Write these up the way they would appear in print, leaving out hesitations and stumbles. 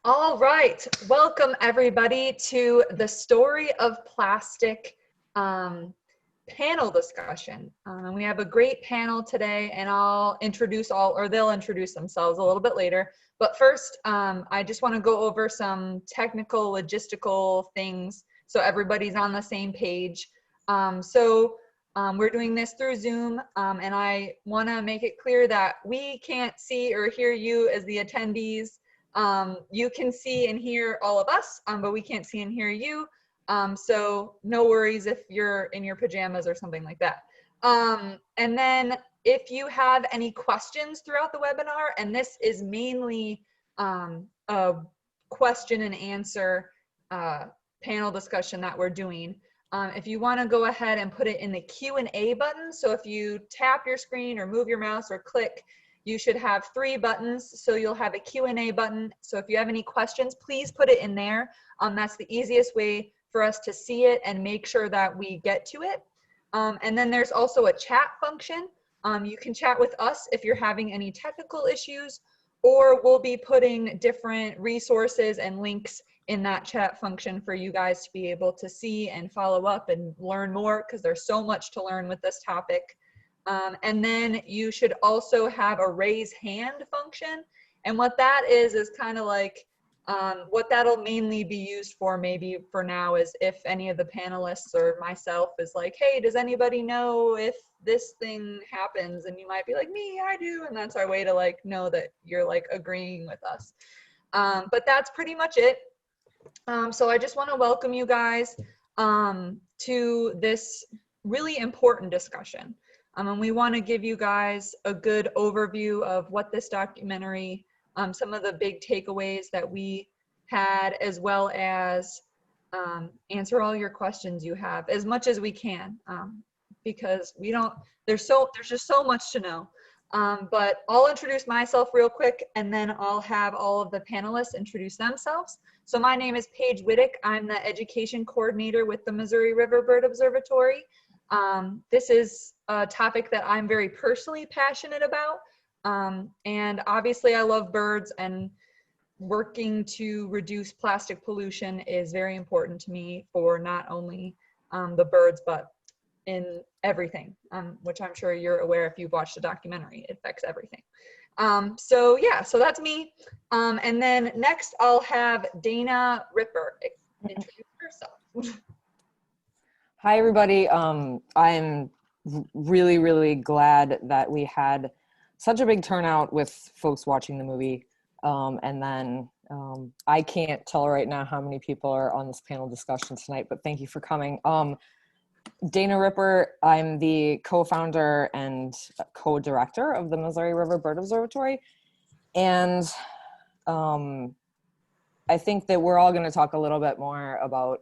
All right, welcome everybody to the Story of Plastic panel discussion. We have a great panel today, and I'll introduce they'll introduce themselves a little bit later. But first, I just want to go over some technical, logistical things so everybody's on the same page. We're doing this through Zoom, and I want to make it clear that we can't see or hear you as the attendees. You can see and hear all of us, but we can't see and hear you. So no worries if you're in your pajamas or something like that. And then if you have any questions throughout the webinar, and this is mainly a question and answer panel discussion that we're doing, if you want to go ahead and put it in the Q&A button. So if you tap your screen or move your mouse or click, you should have 3 buttons. So you'll have a Q&A button. So if you have any questions, please put it in there. That's the easiest way for us to see it and make sure that we get to it. And then there's also a chat function. You can chat with us if you're having any technical issues, or we'll be putting different resources and links in that chat function for you guys to be able to see and follow up and learn more, because there's so much to learn with this topic. And then you should also have a raise hand function. And what that is kind of like what that'll mainly be used for, maybe for now, is if any of the panelists or myself is like, hey, does anybody know if this thing happens? And you might be like, me, I do. And that's our way to like know that you're like agreeing with us. But that's pretty much it. So I just want to welcome you guys to this really important discussion. And we want to give you guys a good overview of what this documentary, some of the big takeaways that we had, as well as answer all your questions you have as much as we can, because there's just so much to know. But I'll introduce myself real quick, and then I'll have all of the panelists introduce themselves. So my name is Paige Witek. I'm the education coordinator with the Missouri River Bird Observatory. This is a topic that I'm very personally passionate about. And obviously I love birds, and working to reduce plastic pollution is very important to me, for not only the birds, but in everything, which I'm sure you're aware if you've watched the documentary. It affects everything. So yeah, so that's me. And then next I'll have Dana Ripper introduce herself. Hi, everybody. I'm really, really glad that we had such a big turnout with folks watching the movie. And then I can't tell right now how many people are on this panel discussion tonight, but thank you for coming. Dana Ripper, I'm the co-founder and co-director of the Missouri River Bird Observatory. And I think that we're all going to talk a little bit more about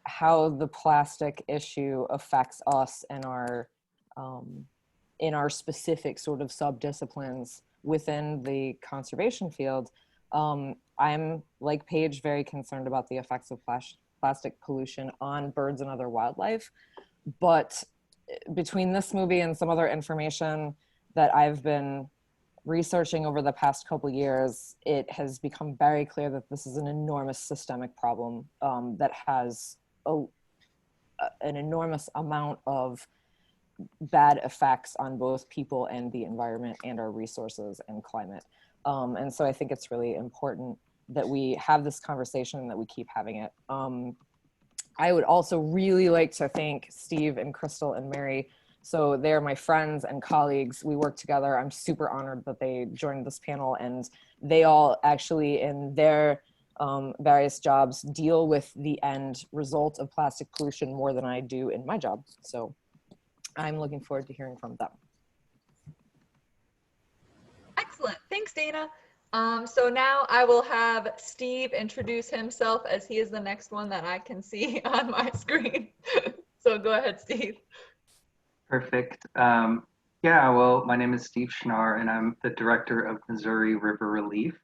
how the plastic issue affects us and our in our specific sort of sub-disciplines within the conservation field. I'm, like Paige, very concerned about the effects of plastic pollution on birds and other wildlife. But between this movie and some other information that I've been researching over the past couple of years, it has become very clear that this is an enormous systemic problem that has an enormous amount of bad effects on both people and the environment and our resources and climate. And so I think it's really important that we have this conversation and that we keep having it. I would also really like to thank Steve and Krystal and Mary. So they're my friends and colleagues. We work together. I'm super honored that they joined this panel, and they all actually in their various jobs deal with the end result of plastic pollution more than I do in my job. So I'm looking forward to hearing from them. Excellent, thanks Dana. So now I will have Steve introduce himself, as he is the next one that I can see on my screen. So go ahead, Steve. Perfect. Yeah, well, my name is Steve Schnarr, and I'm the director of Missouri River Relief.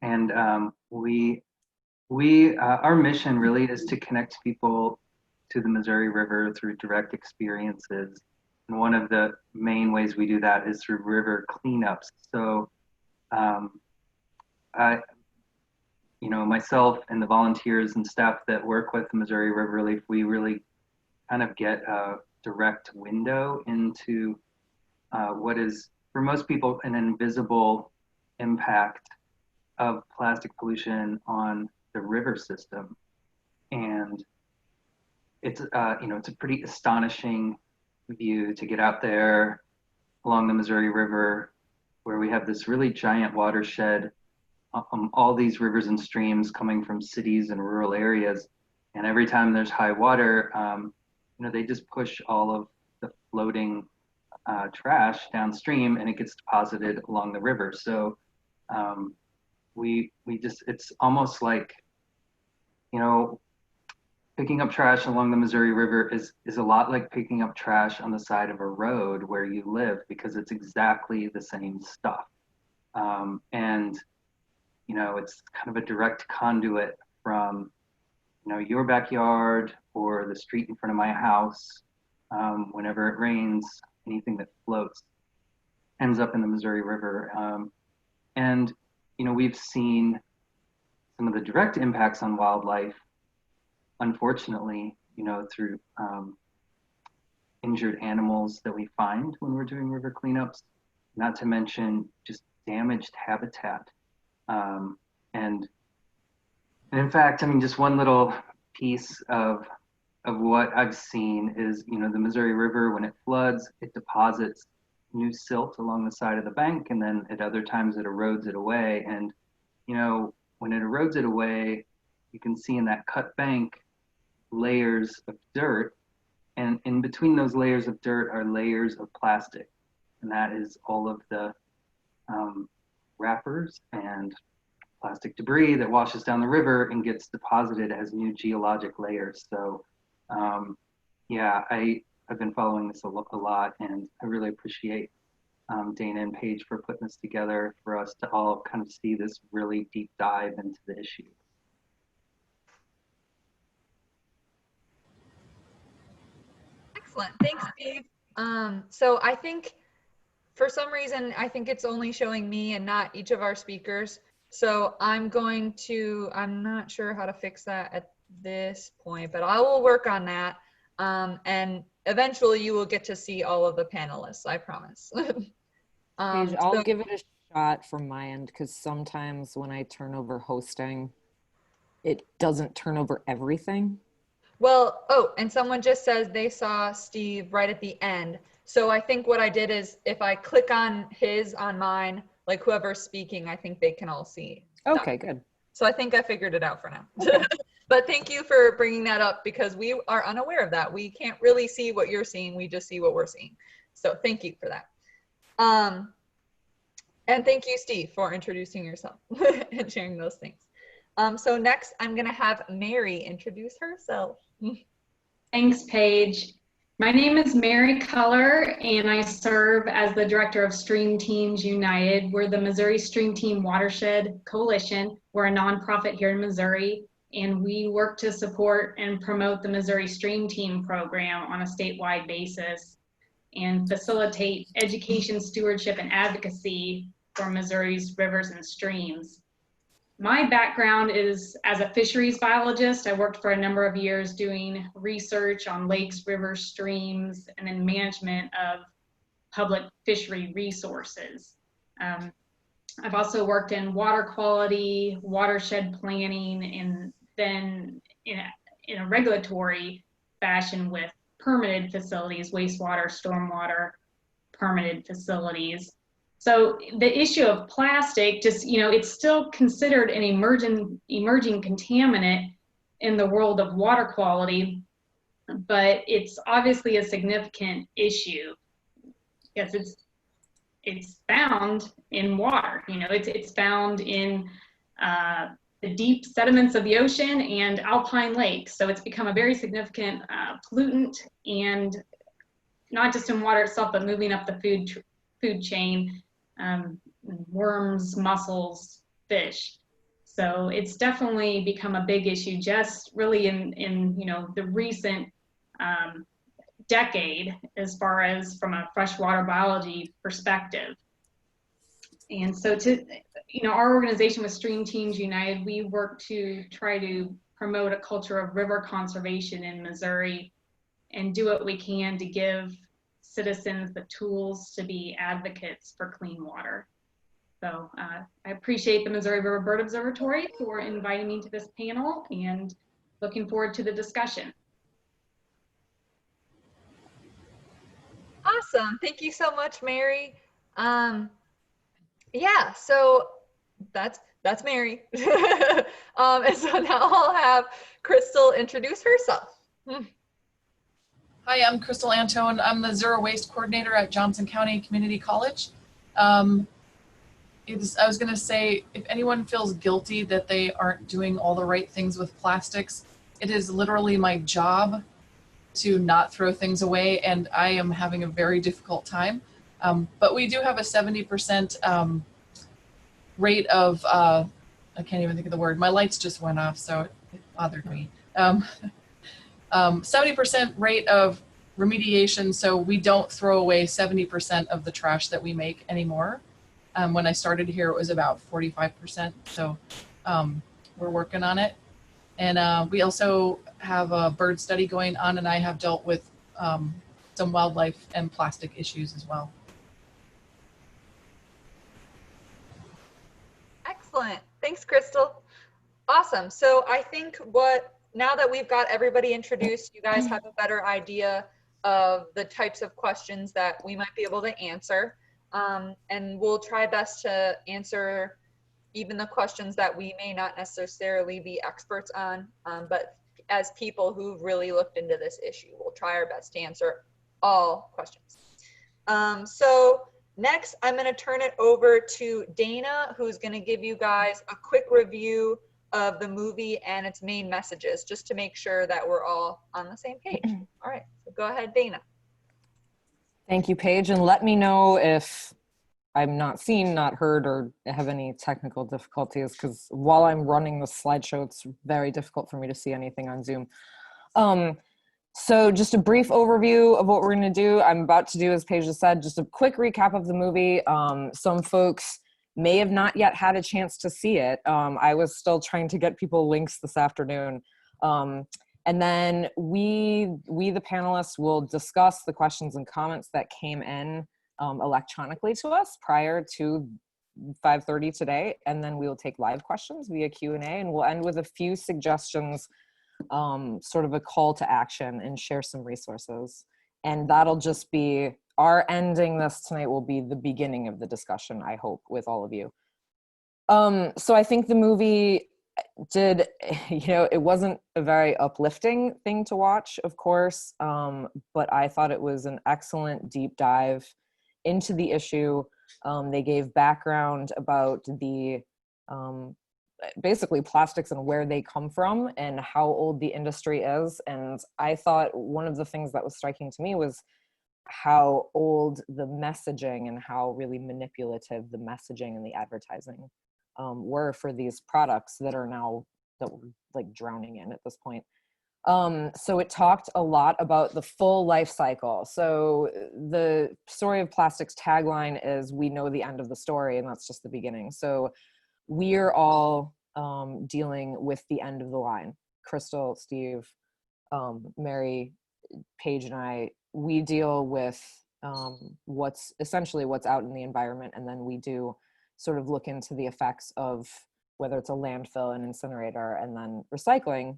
And our mission really is to connect people to the Missouri River through direct experiences. And one of the main ways we do that is through river cleanups. So you know, myself and the volunteers and staff that work with the Missouri River Relief, we really kind of get a direct window into what is, for most people, an invisible impact of plastic pollution on the river system. And it's, you know, it's a pretty astonishing view to get out there along the Missouri River, where we have this really giant watershed, all these rivers and streams coming from cities and rural areas. And every time there's high water, you know, they just push all of the floating trash downstream, and it gets deposited along the river. So we just, it's almost like, you know, picking up trash along the Missouri River is a lot like picking up trash on the side of a road where you live, because it's exactly the same stuff. And, you know, it's kind of a direct conduit from, you know, your backyard or the street in front of my house. Whenever it rains, anything that floats ends up in the Missouri River. And, you know, we've seen some of the direct impacts on wildlife, unfortunately, you know, through injured animals that we find when we're doing river cleanups, not to mention just damaged habitat. And in fact, I mean, just one little piece of what I've seen is, you know, the Missouri River, when it floods, it deposits new silt along the side of the bank, and then at other times it erodes it away. And, you know, when it erodes it away, you can see in that cut bank layers of dirt, and in between those layers of dirt are layers of plastic, and that is all of the wrappers and plastic debris that washes down the river and gets deposited as new geologic layers. So yeah, I've been following this a lot, and I really appreciate Dana and Paige for putting this together for us to all kind of see this really deep dive into the issue. Excellent. Thanks, Steve. So I think for some reason, I think it's only showing me and not each of our speakers. So I'm not sure how to fix that at this point, but I will work on that. And eventually you will get to see all of the panelists, I promise. Paige, I'll give it a shot from my end, because sometimes when I turn over hosting, it doesn't turn over everything. Well, oh, and someone just says they saw Steve right at the end. So I think what I did is if I click on mine, like whoever's speaking, I think they can all see stuff. Okay, good. So I think I figured it out for now. Okay. But thank you for bringing that up, because we are unaware of that. We can't really see what you're seeing. We just see what we're seeing. So thank you for that. And thank you, Steve, for introducing yourself and sharing those things. So next, I'm going to have Mary introduce herself. Thanks, Paige. My name is Mary Culler, and I serve as the director of Stream Teams United. We're the Missouri Stream Team Watershed Coalition. We're a nonprofit here in Missouri, and we work to support and promote the Missouri Stream Team program on a statewide basis and facilitate education, stewardship, and advocacy for Missouri's rivers and streams. My background is as a fisheries biologist. I worked for a number of years doing research on lakes, rivers, streams, and then management of public fishery resources. I've also worked in water quality, watershed planning, and then in a regulatory fashion with permitted facilities, wastewater, stormwater, permitted facilities. So the issue of plastic, just, you know, it's still considered an emerging contaminant in the world of water quality, but it's obviously a significant issue. Yes, it's found in water. You know, it's found in the deep sediments of the ocean and alpine lakes. So it's become a very significant pollutant, and not just in water itself, but moving up the food chain. Worms, mussels, fish. So it's definitely become a big issue, just really in you know, the recent decade, as far as from a freshwater biology perspective. And so our organization with Stream Teams United, we work to try to promote a culture of river conservation in Missouri and do what we can to give citizens the tools to be advocates for clean water. So I appreciate the Missouri River Bird Observatory for inviting me to this panel and looking forward to the discussion. Awesome. Thank you so much, Mary. Yeah, so that's Mary. And so now I'll have Krystal introduce herself. Hi, I'm Krystal Anton. I'm the Zero Waste Coordinator at Johnson County Community College. I was going to say, if anyone feels guilty that they aren't doing all the right things with plastics, it is literally my job to not throw things away, and I am having a very difficult time. But we do have a 70% rate of, I can't even think of the word, my lights just went off, so it bothered me. 70% rate of remediation, so we don't throw away 70% of the trash that we make anymore. When I started here, it was about 45%, so we're working on it. And we also have a bird study going on, and I have dealt with some wildlife and plastic issues as well. Excellent. Thanks, Krystal. Awesome. So I think now that we've got everybody introduced, you guys have a better idea of the types of questions that we might be able to answer. And we'll try best to answer even the questions that we may not necessarily be experts on, but as people who've really looked into this issue, we'll try our best to answer all questions. So next, I'm going to turn it over to Dana, who's going to give you guys a quick review of the movie and its main messages, just to make sure that we're all on the same page. All right, so go ahead, Dana. Thank you, Paige, and let me know if I'm not seen, not heard, or have any technical difficulties, because while I'm running the slideshow, it's very difficult for me to see anything on Zoom. So just a brief overview of what we're going to do. I'm about to do, as Paige just said, just a quick recap of the movie. Some folks may have not yet had a chance to see it. I was still trying to get people links this afternoon. And then we, the panelists, will discuss the questions and comments that came in electronically to us prior to 5:30 today. And then we will take live questions via Q&A, and we'll end with a few suggestions, sort of a call to action, and share some resources. And that'll just be, our ending this tonight will be the beginning of the discussion, I hope, with all of you. So I think the movie did, it wasn't a very uplifting thing to watch, of course, but I thought it was an excellent deep dive into the issue. They gave background about the basically plastics and where they come from and how old the industry is. And I thought one of the things that was striking to me was how old the messaging and how really manipulative the messaging and the advertising were for these products that are now, that we're like drowning in at this point. So it talked a lot about the full life cycle. So the Story of Plastics tagline is, "We know the end of the story," and that's just the beginning. So we're all dealing with the end of the line. Krystal, Steve, Mary, Paige, and I, we deal with what's out in the environment, and then we do sort of look into the effects of whether it's a landfill, an incinerator, and then recycling.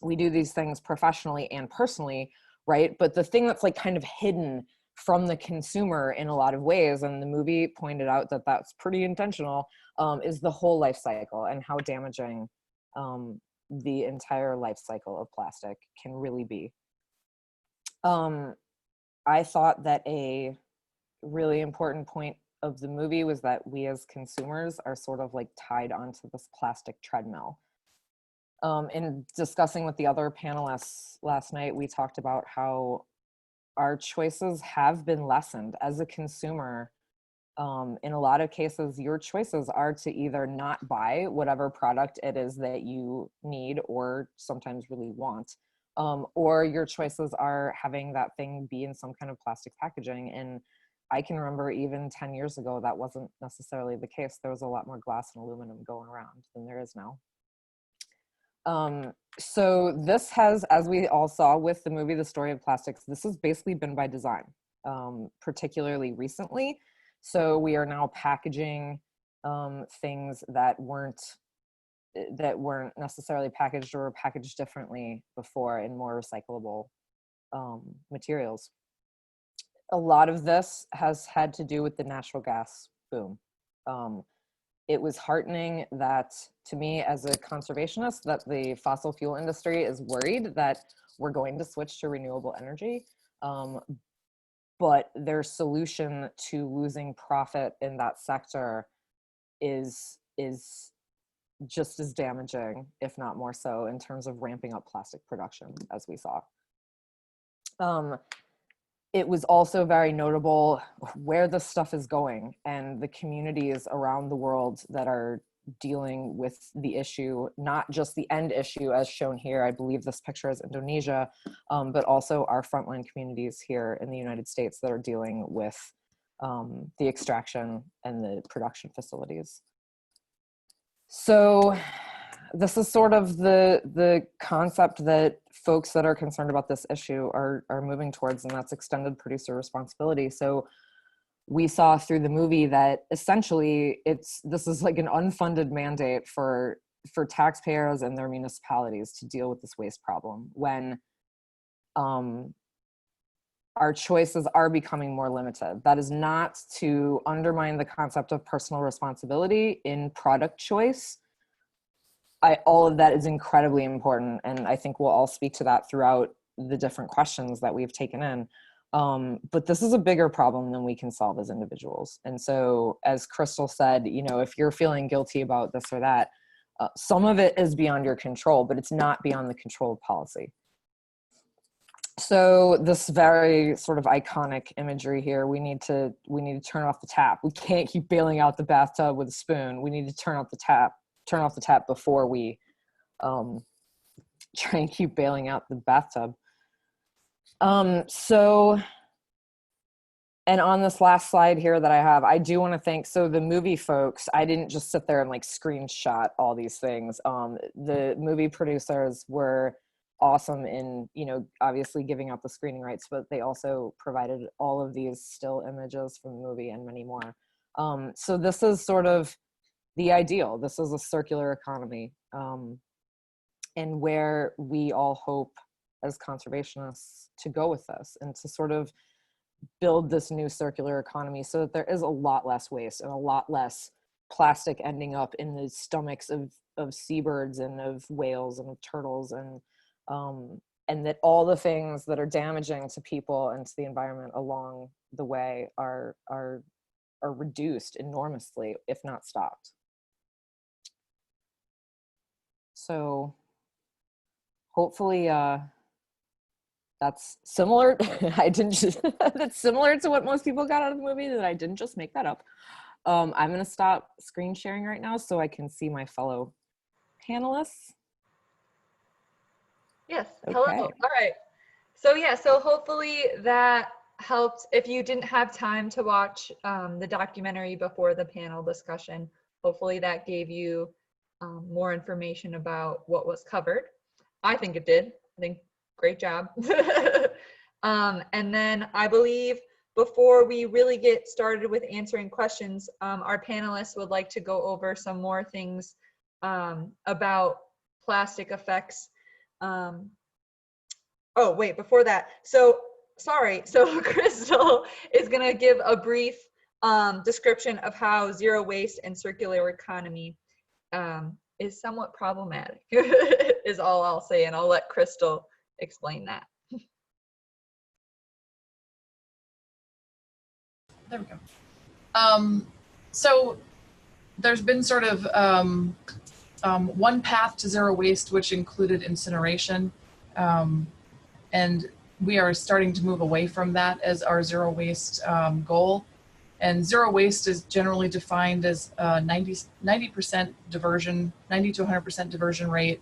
We do these things professionally and personally, right? But the thing that's like kind of hidden from the consumer in a lot of ways, and the movie pointed out that that's pretty intentional, is the whole life cycle and how damaging the entire life cycle of plastic can really be. I thought that a really important point of the movie was that we as consumers are sort of like tied onto this plastic treadmill. In discussing with the other panelists last night, we talked about how our choices have been lessened as a consumer. In a lot of cases, your choices are to either not buy whatever product it is that you need or sometimes really want, or your choices are having that thing be in some kind of plastic packaging. And I can remember even 10 years ago, that wasn't necessarily the case. There was a lot more glass and aluminum going around than there is now. So this has, as we all saw with the movie, The Story of Plastics, this has basically been by design, particularly recently. So we are now packaging things that weren't necessarily packaged or packaged differently before in more recyclable materials. A lot of this has had to do with the natural gas boom. It was heartening that, to me as a conservationist, that the fossil fuel industry is worried that we're going to switch to renewable energy. But their solution to losing profit in that sector is just as damaging, if not more so, in terms of ramping up plastic production, as we saw. It was also very notable where this stuff is going, and the communities around the world that are dealing with the issue, not just the end issue as shown here. I believe this picture is Indonesia, but also our frontline communities here in the United States that are dealing with the extraction and the production facilities. So this is sort of the concept that folks that are concerned about this issue are moving towards, and that's extended producer responsibility. So we saw through the movie that essentially this is like an unfunded mandate for taxpayers and their municipalities to deal with this waste problem when our choices are becoming more limited. That is not to undermine the concept of personal responsibility in product choice. All of that is incredibly important, and I think we'll all speak to that throughout the different questions that we've taken in. But this is a bigger problem than we can solve as individuals. And so, as Krystal said, if you're feeling guilty about this or that, some of it is beyond your control, but it's not beyond the control of policy. So this very sort of iconic imagery here, we need to turn off the tap. We can't keep bailing out the bathtub with a spoon. We need to turn off the tap before we try and keep bailing out the bathtub. And on this last slide here that I have, I do want to thank, so the movie folks, I didn't just sit there and like screenshot all these things. The movie producers were awesome in, obviously giving out the screening rights, but they also provided all of these still images from the movie and many more. So this is sort of the ideal. This is a circular economy, and where we all hope as conservationists to go with this, and to sort of build this new circular economy so that there is a lot less waste and a lot less plastic ending up in the stomachs of seabirds and of whales and of turtles, and that all the things that are damaging to people and to the environment along the way are reduced enormously, if not stopped. So hopefully that's similar. That's similar to what most people got out of the movie, that I didn't just make that up. I'm gonna stop screen sharing right now so I can see my fellow panelists. Yes, Okay. hello, all right. So yeah, so hopefully that helped. If you didn't have time to watch the documentary before the panel discussion, hopefully that gave you more information about what was covered. I think it did. I think great job. And then I believe before we really get started with answering questions, our panelists would like to go over some more things about plastic effects. Oh, wait, before that. So, sorry. So Krystal is going to give a brief description of how zero waste and circular economy is somewhat problematic, is all I'll say, and I'll let Krystal explain that. There we go. So there's been sort of one path to zero waste, which included incineration. And we are starting to move away from that as our zero waste goal. And zero waste is generally defined as 90% diversion, 90 to 100% diversion rate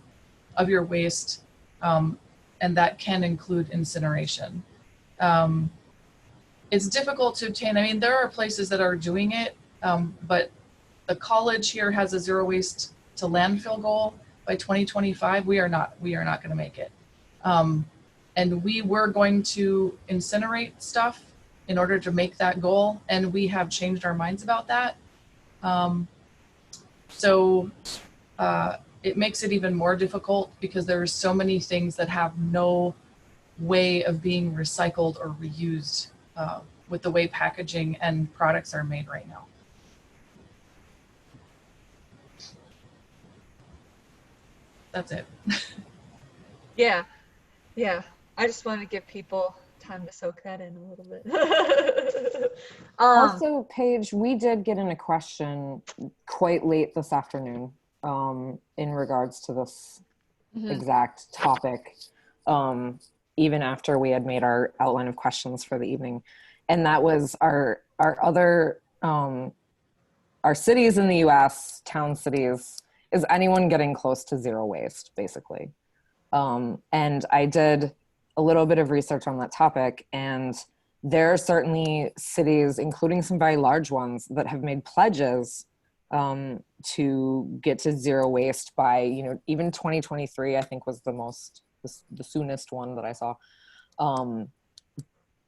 of your waste. And that can include incineration. it's difficult to obtain. I mean, there are places that are doing it, but the college here has a zero waste to landfill goal by 2025. We are not going to make it. And we were going to incinerate stuff in order to make that goal, and we have changed our minds about that. So it makes it even more difficult because there are so many things that have no way of being recycled or reused with the way packaging and products are made right now. That's it. Yeah. I just wanted to give people time to soak that in a little bit. Also, Paige, we did get in a question quite late this afternoon in regards to this exact topic, even after we had made our outline of questions for the evening. And that was our other, our cities in the US, town cities, is anyone getting close to zero waste, basically? And I did a little bit of research on that topic, and there are certainly cities, including some very large ones, that have made pledges to get to zero waste by, even 2023, I think was the soonest one that I saw.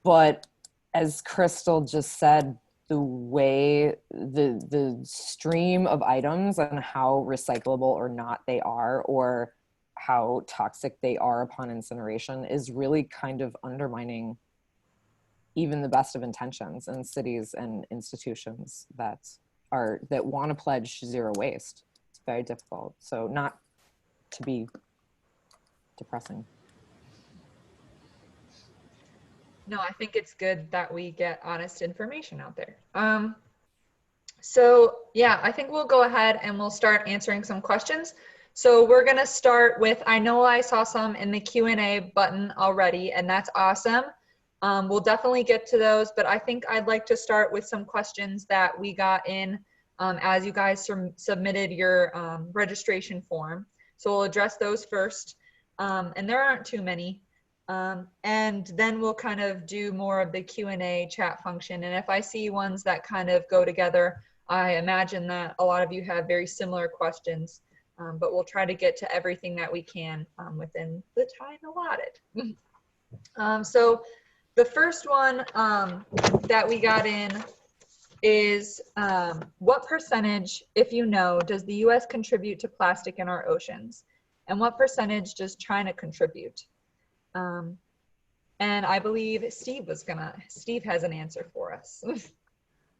But as Krystal just said, the way the stream of items and how recyclable or not they are, or how toxic they are upon incineration, is really kind of undermining even the best of intentions in cities and institutions that want to pledge zero waste. It's very difficult. So not to be depressing. No, I think it's good that we get honest information out there. So yeah, I think we'll go ahead and we'll start answering some questions. So we're gonna start with, I know I saw some in the Q&A button already, and that's awesome. We'll definitely get to those, but I think I'd like to start with some questions that we got in as you guys submitted your registration form. So we'll address those first, and there aren't too many. And then we'll kind of do more of the Q&A chat function. And if I see ones that kind of go together, I imagine that a lot of you have very similar questions, but we'll try to get to everything that we can within the time allotted. So the first one that we got in is what percentage, if you know, does the US contribute to plastic in our oceans? And what percentage does China contribute? And I believe Steve has an answer for us.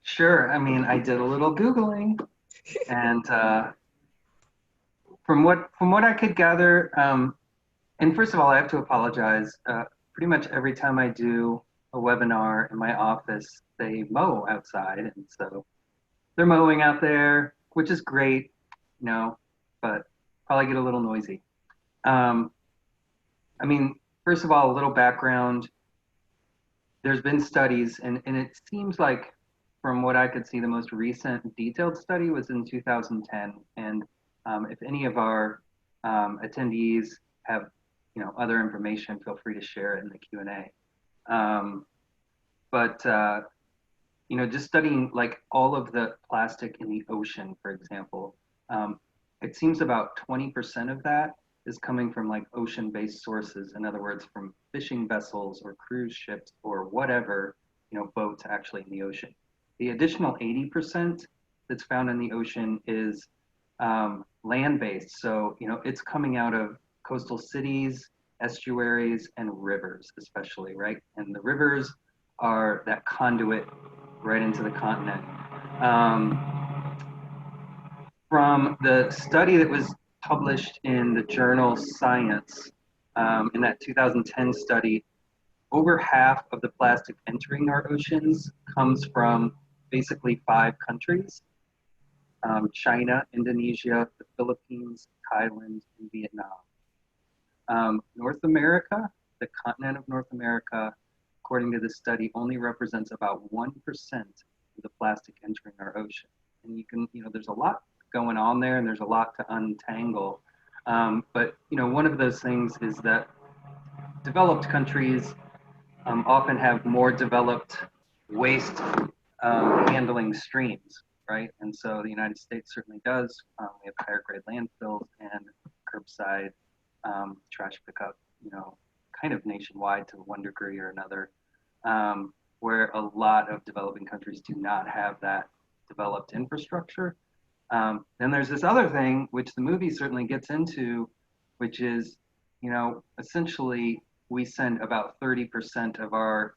Sure. I mean, I did a little Googling, and from what I could gather, and first of all, I have to apologize. Pretty much every time I do a webinar in my office, they mow outside, and so they're mowing out there, which is great, but probably get a little noisy. I mean, first of all, a little background. There's been studies, and it seems like, from what I could see, the most recent detailed study was in 2010. And if any of our attendees have, other information, feel free to share it in the Q&A. Just studying like all of the plastic in the ocean, for example, it seems about 20% of that is coming from like ocean-based sources. In other words, from fishing vessels or cruise ships or whatever, boats actually in the ocean. The additional 80% that's found in the ocean is land-based. So, it's coming out of coastal cities, estuaries, and rivers especially, right? And the rivers are that conduit right into the continent. From the study that was published in the journal Science, in that 2010 study, over half of the plastic entering our oceans comes from basically 5 countries: China, Indonesia, the Philippines, Thailand, and Vietnam. North America, the continent of North America, according to this study, only represents about 1% of the plastic entering our ocean. And you can, there's a lot going on there, and there's a lot to untangle. But one of those things is that developed countries often have more developed waste handling streams, right? And so the United States certainly does. We have higher grade landfills and curbside trash pickup, kind of nationwide to one degree or another, where a lot of developing countries do not have that developed infrastructure. Then there's this other thing, which the movie certainly gets into, which is, essentially we send about 30% of our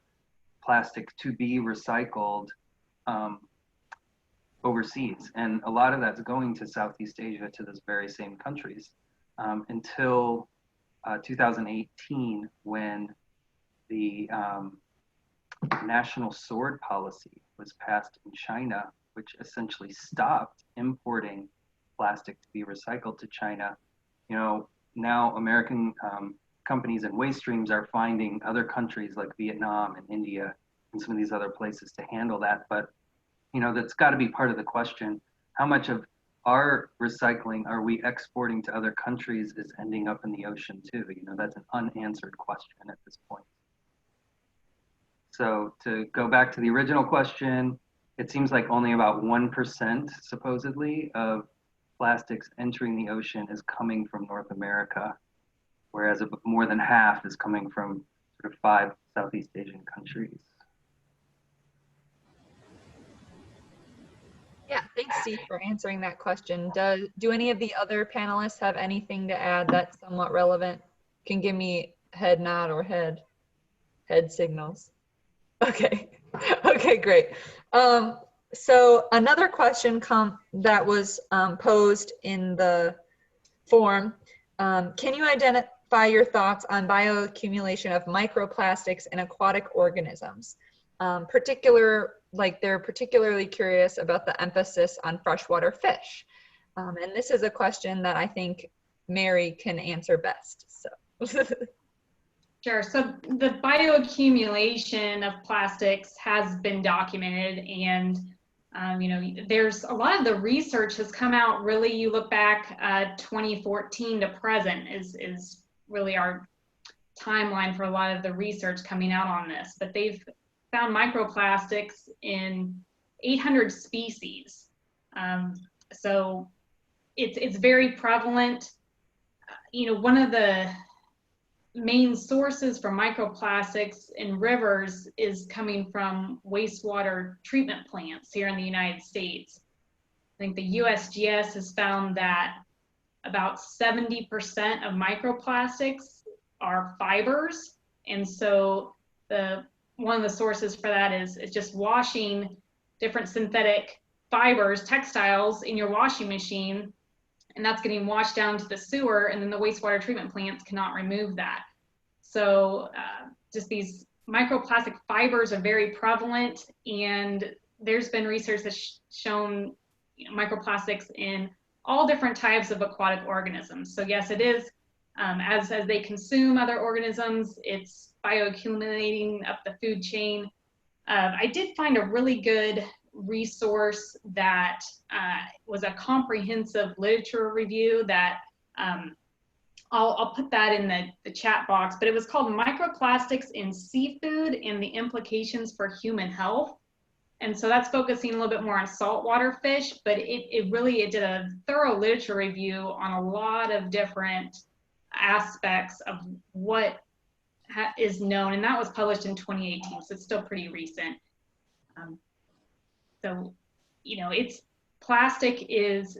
plastic to be recycled overseas. And a lot of that's going to Southeast Asia, to those very same countries, until 2018, when the national sword policy was passed in China, which essentially stopped importing plastic to be recycled to China. Now American companies and waste streams are finding other countries like Vietnam and India and some of these other places to handle that. But, that's got to be part of the question. How much of our recycling are we exporting to other countries is ending up in the ocean too? That's an unanswered question at this point. So to go back to the original question, it seems like only about 1% supposedly of plastics entering the ocean is coming from North America, whereas more than half is coming from sort of 5 Southeast Asian countries. Yeah, thanks, Steve, for answering that question. Do any of the other panelists have anything to add that's somewhat relevant? Can give me head nod or head signals. Okay, okay, great. So another question that was posed in the form, can you identify your thoughts on bioaccumulation of microplastics in aquatic organisms? They're particularly curious about the emphasis on freshwater fish. And this is a question that I think Mary can answer best. So. Sure. So the bioaccumulation of plastics has been documented, and there's a lot of the research has come out. Really, you look back 2014 to present is really our timeline for a lot of the research coming out on this. But they've found microplastics in 800 species. So it's very prevalent. One of the main sources for microplastics in rivers is coming from wastewater treatment plants here in the United States. I think the USGS has found that about 70% of microplastics are fibers. And so one of the sources for that is just washing different synthetic fibers, textiles in your washing machine, and that's getting washed down to the sewer, and then the wastewater treatment plants cannot remove that. So just these microplastic fibers are very prevalent, and there's been research that's shown microplastics in all different types of aquatic organisms. So yes, it is, as they consume other organisms, it's bioaccumulating up the food chain. I did find a really good resource that was a comprehensive literature review that I'll put that in the chat box, but it was called Microplastics in Seafood and the Implications for Human Health. And so that's focusing a little bit more on saltwater fish, but it did a thorough literature review on a lot of different aspects of what is known, and that was published in 2018, so it's still pretty recent. So, plastic is,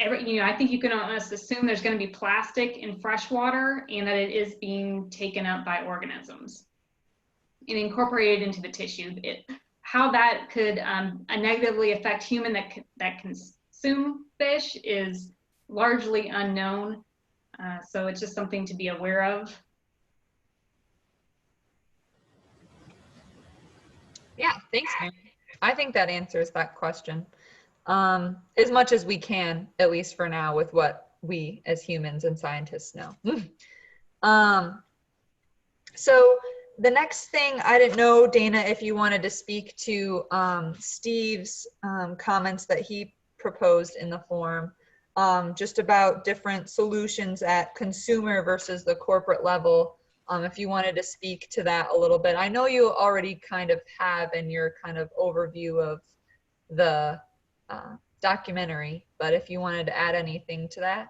I think you can almost assume there's going to be plastic in freshwater, and that it is being taken up by organisms and incorporated into the tissue. How that could negatively affect human that consume fish is largely unknown. So it's just something to be aware of. Yeah, thanks, Mary. I think that answers that question as much as we can, at least for now, with what we as humans and scientists know. So the next thing, I didn't know, Dana, if you wanted to speak to Steve's comments that he proposed in the form, just about different solutions at consumer versus the corporate level if you wanted to speak to that a little bit. I know you already kind of have in your kind of overview of the documentary, but if you wanted to add anything to that.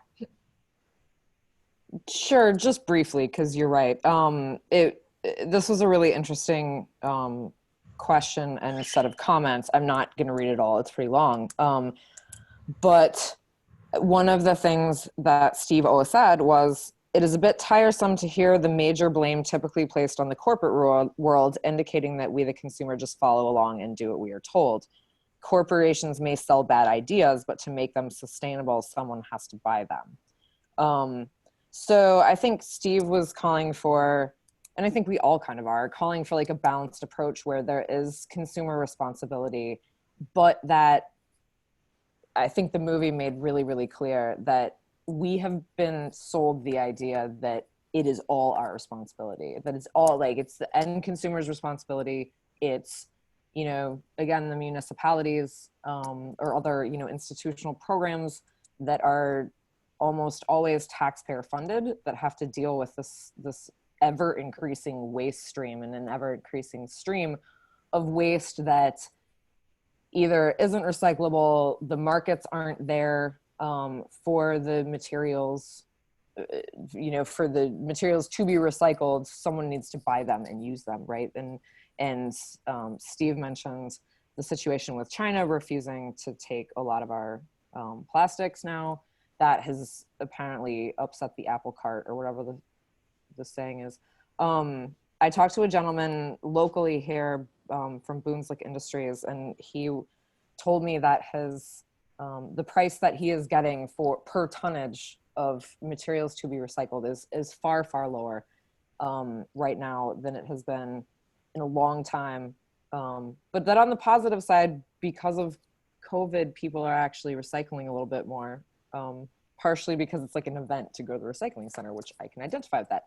Sure, just briefly, because you're right. This was a really interesting question and set of comments. I'm not going to read it all. It's pretty long. But one of the things that Steve O said was, it is a bit tiresome to hear the major blame typically placed on the corporate world, indicating that we, the consumer, just follow along and do what we are told. Corporations may sell bad ideas, but to make them sustainable, someone has to buy them. So I think Steve was calling for, and I think we all kind of are, calling for like a balanced approach where there is consumer responsibility, but that I think the movie made really, really clear that we have been sold the idea that it is all our responsibility, that it's all like, it's the end consumer's responsibility. It's, you know, again, the municipalities or other, you know, institutional programs that are almost always taxpayer funded that have to deal with this ever increasing waste stream and an ever increasing stream of waste that either isn't recyclable, the markets aren't there for the materials, you know, for the materials to be recycled, someone needs to buy them and use them, right? And Steve mentions the situation with China refusing to take a lot of our plastics now. That has apparently upset the apple cart, or whatever the saying is. I talked to a gentleman locally here from Boonslick Industries, and he told me that his the price that he is getting for per tonnage of materials to be recycled is far, far lower right now than it has been in a long time. But that on the positive side, because of COVID, people are actually recycling a little bit more. Partially because it's like an event to go to the recycling center, which I can identify with that.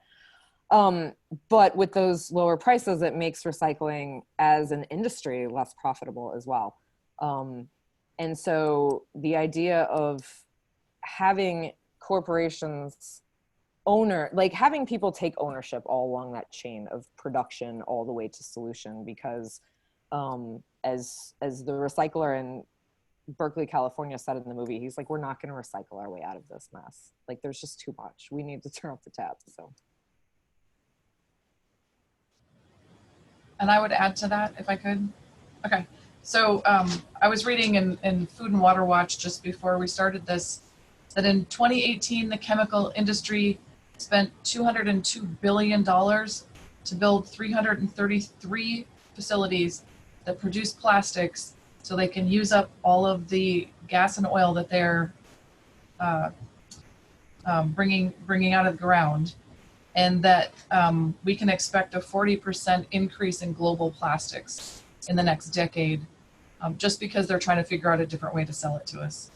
But with those lower prices, it makes recycling as an industry less profitable as well. And so the idea of having corporations like having people take ownership all along that chain of production all the way to solution, because as the recycler in Berkeley, California said in the movie, he's like, we're not going to recycle our way out of this mess. Like, there's just too much. We need to turn off the taps. So. And I would add to that if I could. Okay. So I was reading in Food and Water Watch just before we started this, that in 2018, the chemical industry spent $202 billion to build 333 facilities that produce plastics so they can use up all of the gas and oil that they're bringing out of the ground, and that we can expect a 40% increase in global plastics in the next decade, just because they're trying to figure out a different way to sell it to us.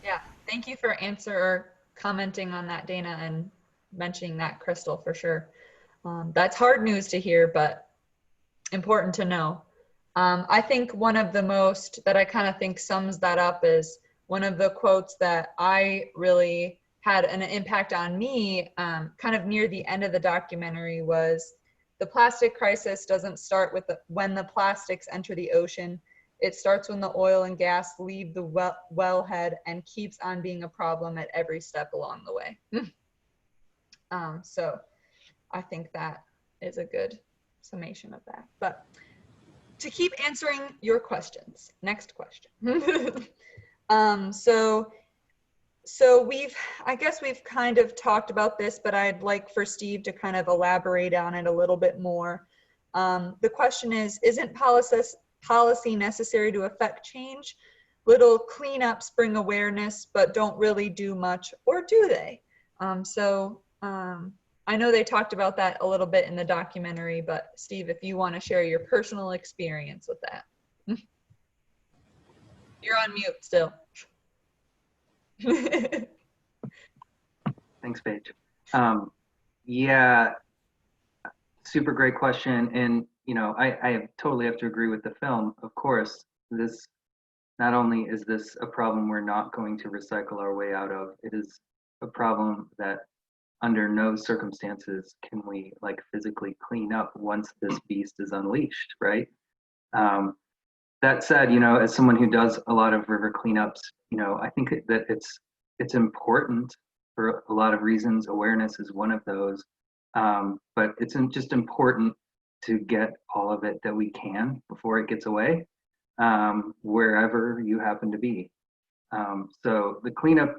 Yeah, thank you for commenting on that, Dana, and mentioning that, Krystal, for sure. That's hard news to hear, but important to know. I think one of the most that I kind of think sums that up is one of the quotes that I really had an impact on me kind of near the end of the documentary was, the plastic crisis doesn't start with when the plastics enter the ocean. It starts when the oil and gas leave the wellhead and keeps on being a problem at every step along the way. So I think that is a good summation of that. But to keep answering your questions, next question. So I guess we've kind of talked about this, but I'd like for Steve to kind of elaborate on it a little bit more. The question is, isn't policy necessary to affect change? Little cleanups bring awareness, but don't really do much, or do they? I know they talked about that a little bit in the documentary, but Steve, if you want to share your personal experience with that. You're on mute still. Thanks, Paige. Yeah, super great question. And, you know, I totally have to agree with the film. Of course, this, not only is this a problem we're not going to recycle our way out of, it is a problem that under no circumstances can we like physically clean up once this beast is unleashed, right? That said, you know, as someone who does a lot of river cleanups, you know, I think that it's important for a lot of reasons. Awareness is one of those, but it's just important to get all of it that we can before it gets away, wherever you happen to be. So the cleanup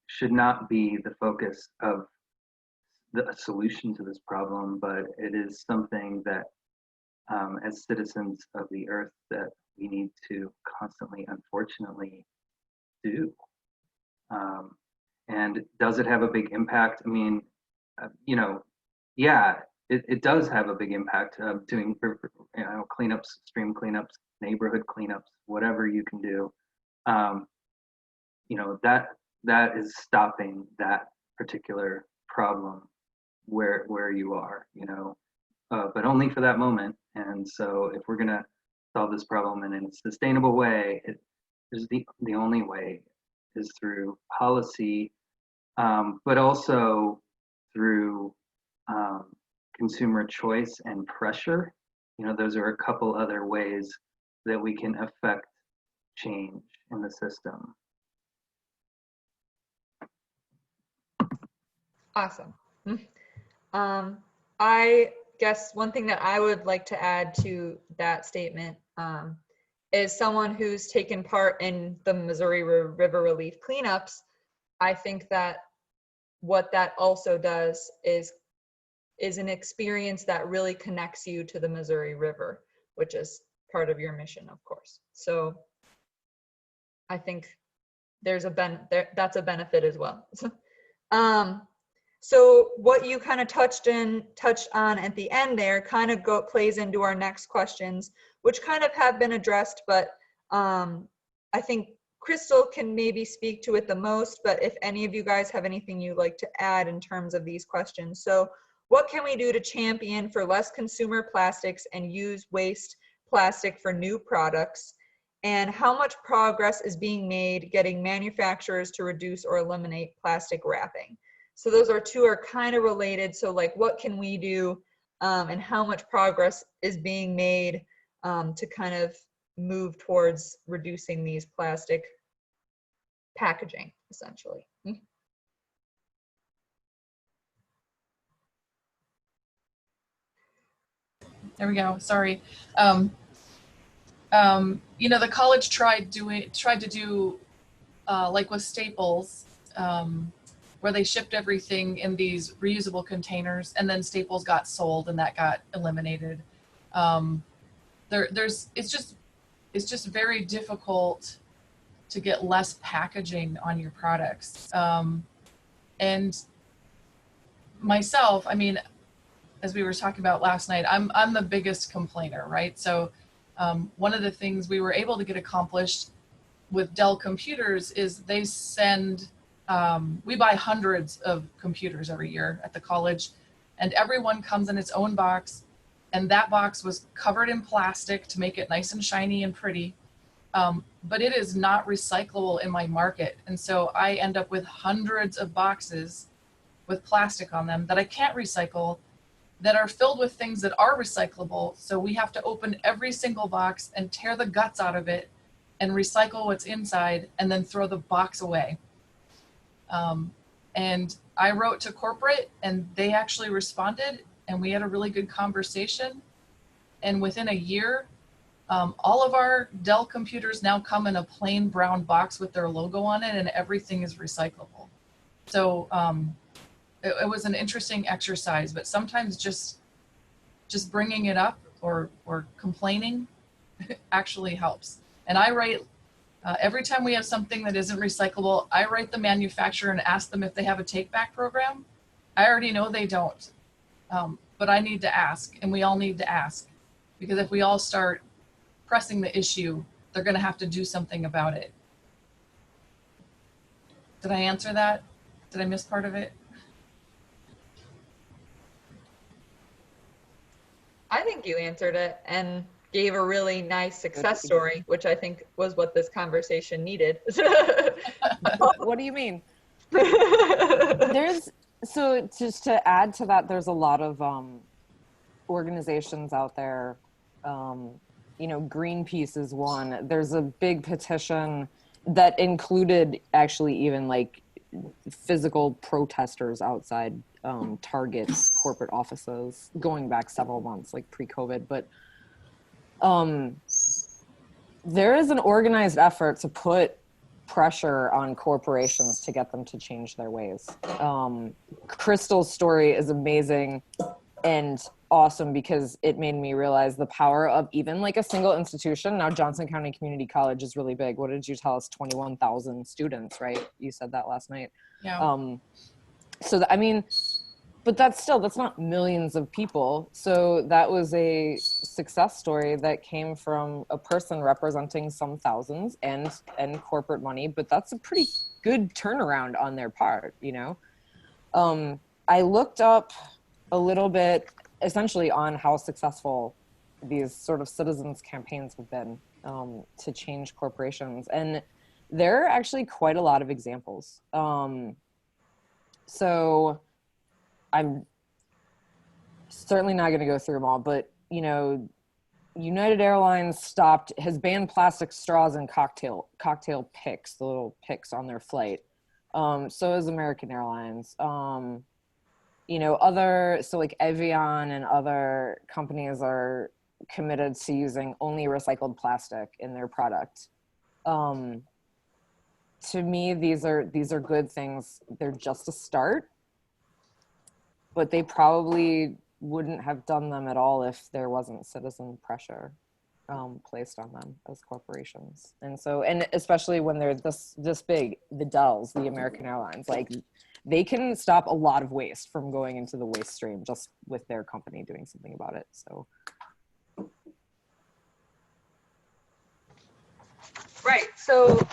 should not be the focus of the solution to this problem, but it is something that as citizens of the earth that we need to constantly, unfortunately, do. And does it have a big impact? I mean, you know, yeah, it does have a big impact of doing, you know, cleanups, stream cleanups, neighborhood cleanups, whatever you can do. You know, that is stopping that particular problem where you are, you know, but only for that moment. And so if we're gonna solve this problem in a sustainable way, the only way is through policy, but also through consumer choice and pressure. You know, those are a couple other ways that we can affect change in the system. Awesome. I guess one thing that I would like to add to that statement is someone who's taken part in the Missouri River Relief cleanups. I think that what that also does is an experience that really connects you to the Missouri River, which is part of your mission, of course. So I think there's that's a benefit as well. So what you kind of touched on at the end there kind of plays into our next questions, which kind of have been addressed, but I think Krystal can maybe speak to it the most, but if any of you guys have anything you'd like to add in terms of these questions. So what can we do to champion for less consumer plastics and use waste plastic for new products? And how much progress is being made getting manufacturers to reduce or eliminate plastic wrapping? So those two are kind of related. So like, what can we do and how much progress is being made to kind of move towards reducing these plastic packaging, essentially? There we go. Sorry. You know, the college tried to do like with Staples, where they shipped everything in these reusable containers, and then Staples got sold and that got eliminated. It's just very difficult to get less packaging on your products. And myself, I mean, as we were talking about last night, I'm the biggest complainer, right? So one of the things we were able to get accomplished with Dell computers is they send, we buy hundreds of computers every year at the college, and everyone comes in its own box, and that box was covered in plastic to make it nice and shiny and pretty, but it is not recyclable in my market. And so I end up with hundreds of boxes with plastic on them that I can't recycle, that are filled with things that are recyclable. So we have to open every single box and tear the guts out of it and recycle what's inside and then throw the box away. And I wrote to corporate and they actually responded and we had a really good conversation. And within a year, all of our Dell computers now come in a plain brown box with their logo on it and everything is recyclable. So it was an interesting exercise, but sometimes just bringing it up or complaining actually helps. And I write, every time we have something that isn't recyclable, I write the manufacturer and ask them if they have a take back program. I already know they don't, but I need to ask, and we all need to ask, because if we all start pressing the issue, they're gonna have to do something about it. Did I answer that? Did I miss part of it? I think you answered it and gave a really nice success story, which I think was what this conversation needed. What do you mean? There's So just to add to that, there's a lot of organizations out there. You know, Greenpeace is one. There's a big petition that included actually even like physical protesters outside Target's corporate offices going back several months, like pre-COVID. But there is an organized effort to put pressure on corporations to get them to change their ways. Krystal's story is amazing and awesome because it made me realize the power of even like a single institution. Now Johnson County Community College is really big. What did you tell us? 21,000 students, right? You said that last night. Yeah. So I mean, but that's not millions of people. So that was a success story that came from a person representing some thousands and corporate money, but that's a pretty good turnaround on their part, you know? I looked up a little bit essentially on how successful these sort of citizens campaigns have been to change corporations. And there are actually quite a lot of examples. So I'm certainly not going to go through them all, but you know, United Airlines has banned plastic straws and cocktail picks, the little picks on their flight. So is American Airlines. You know, so like Evian and other companies are committed to using only recycled plastic in their product. To me, these are good things. They're just a start, but they probably wouldn't have done them at all if there wasn't citizen pressure placed on them as corporations. And so, and especially when they're this big, the Dells, the American Airlines, like they can stop a lot of waste from going into the waste stream just with their company doing something about it. So. Right. So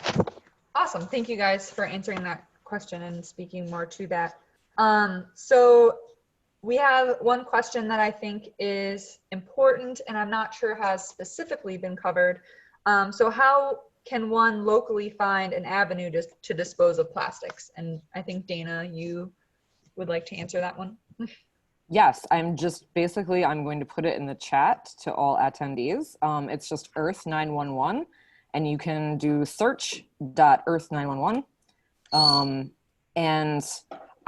awesome. Thank you guys for answering that question and speaking more to that. So we have one question that I think is important and I'm not sure has specifically been covered. So how can one locally find an avenue to dispose of plastics? And I think Dana, you would like to answer that one. Yes, I'm going to put it in the chat to all attendees. It's just Earth 911 and you can do search.earth911. And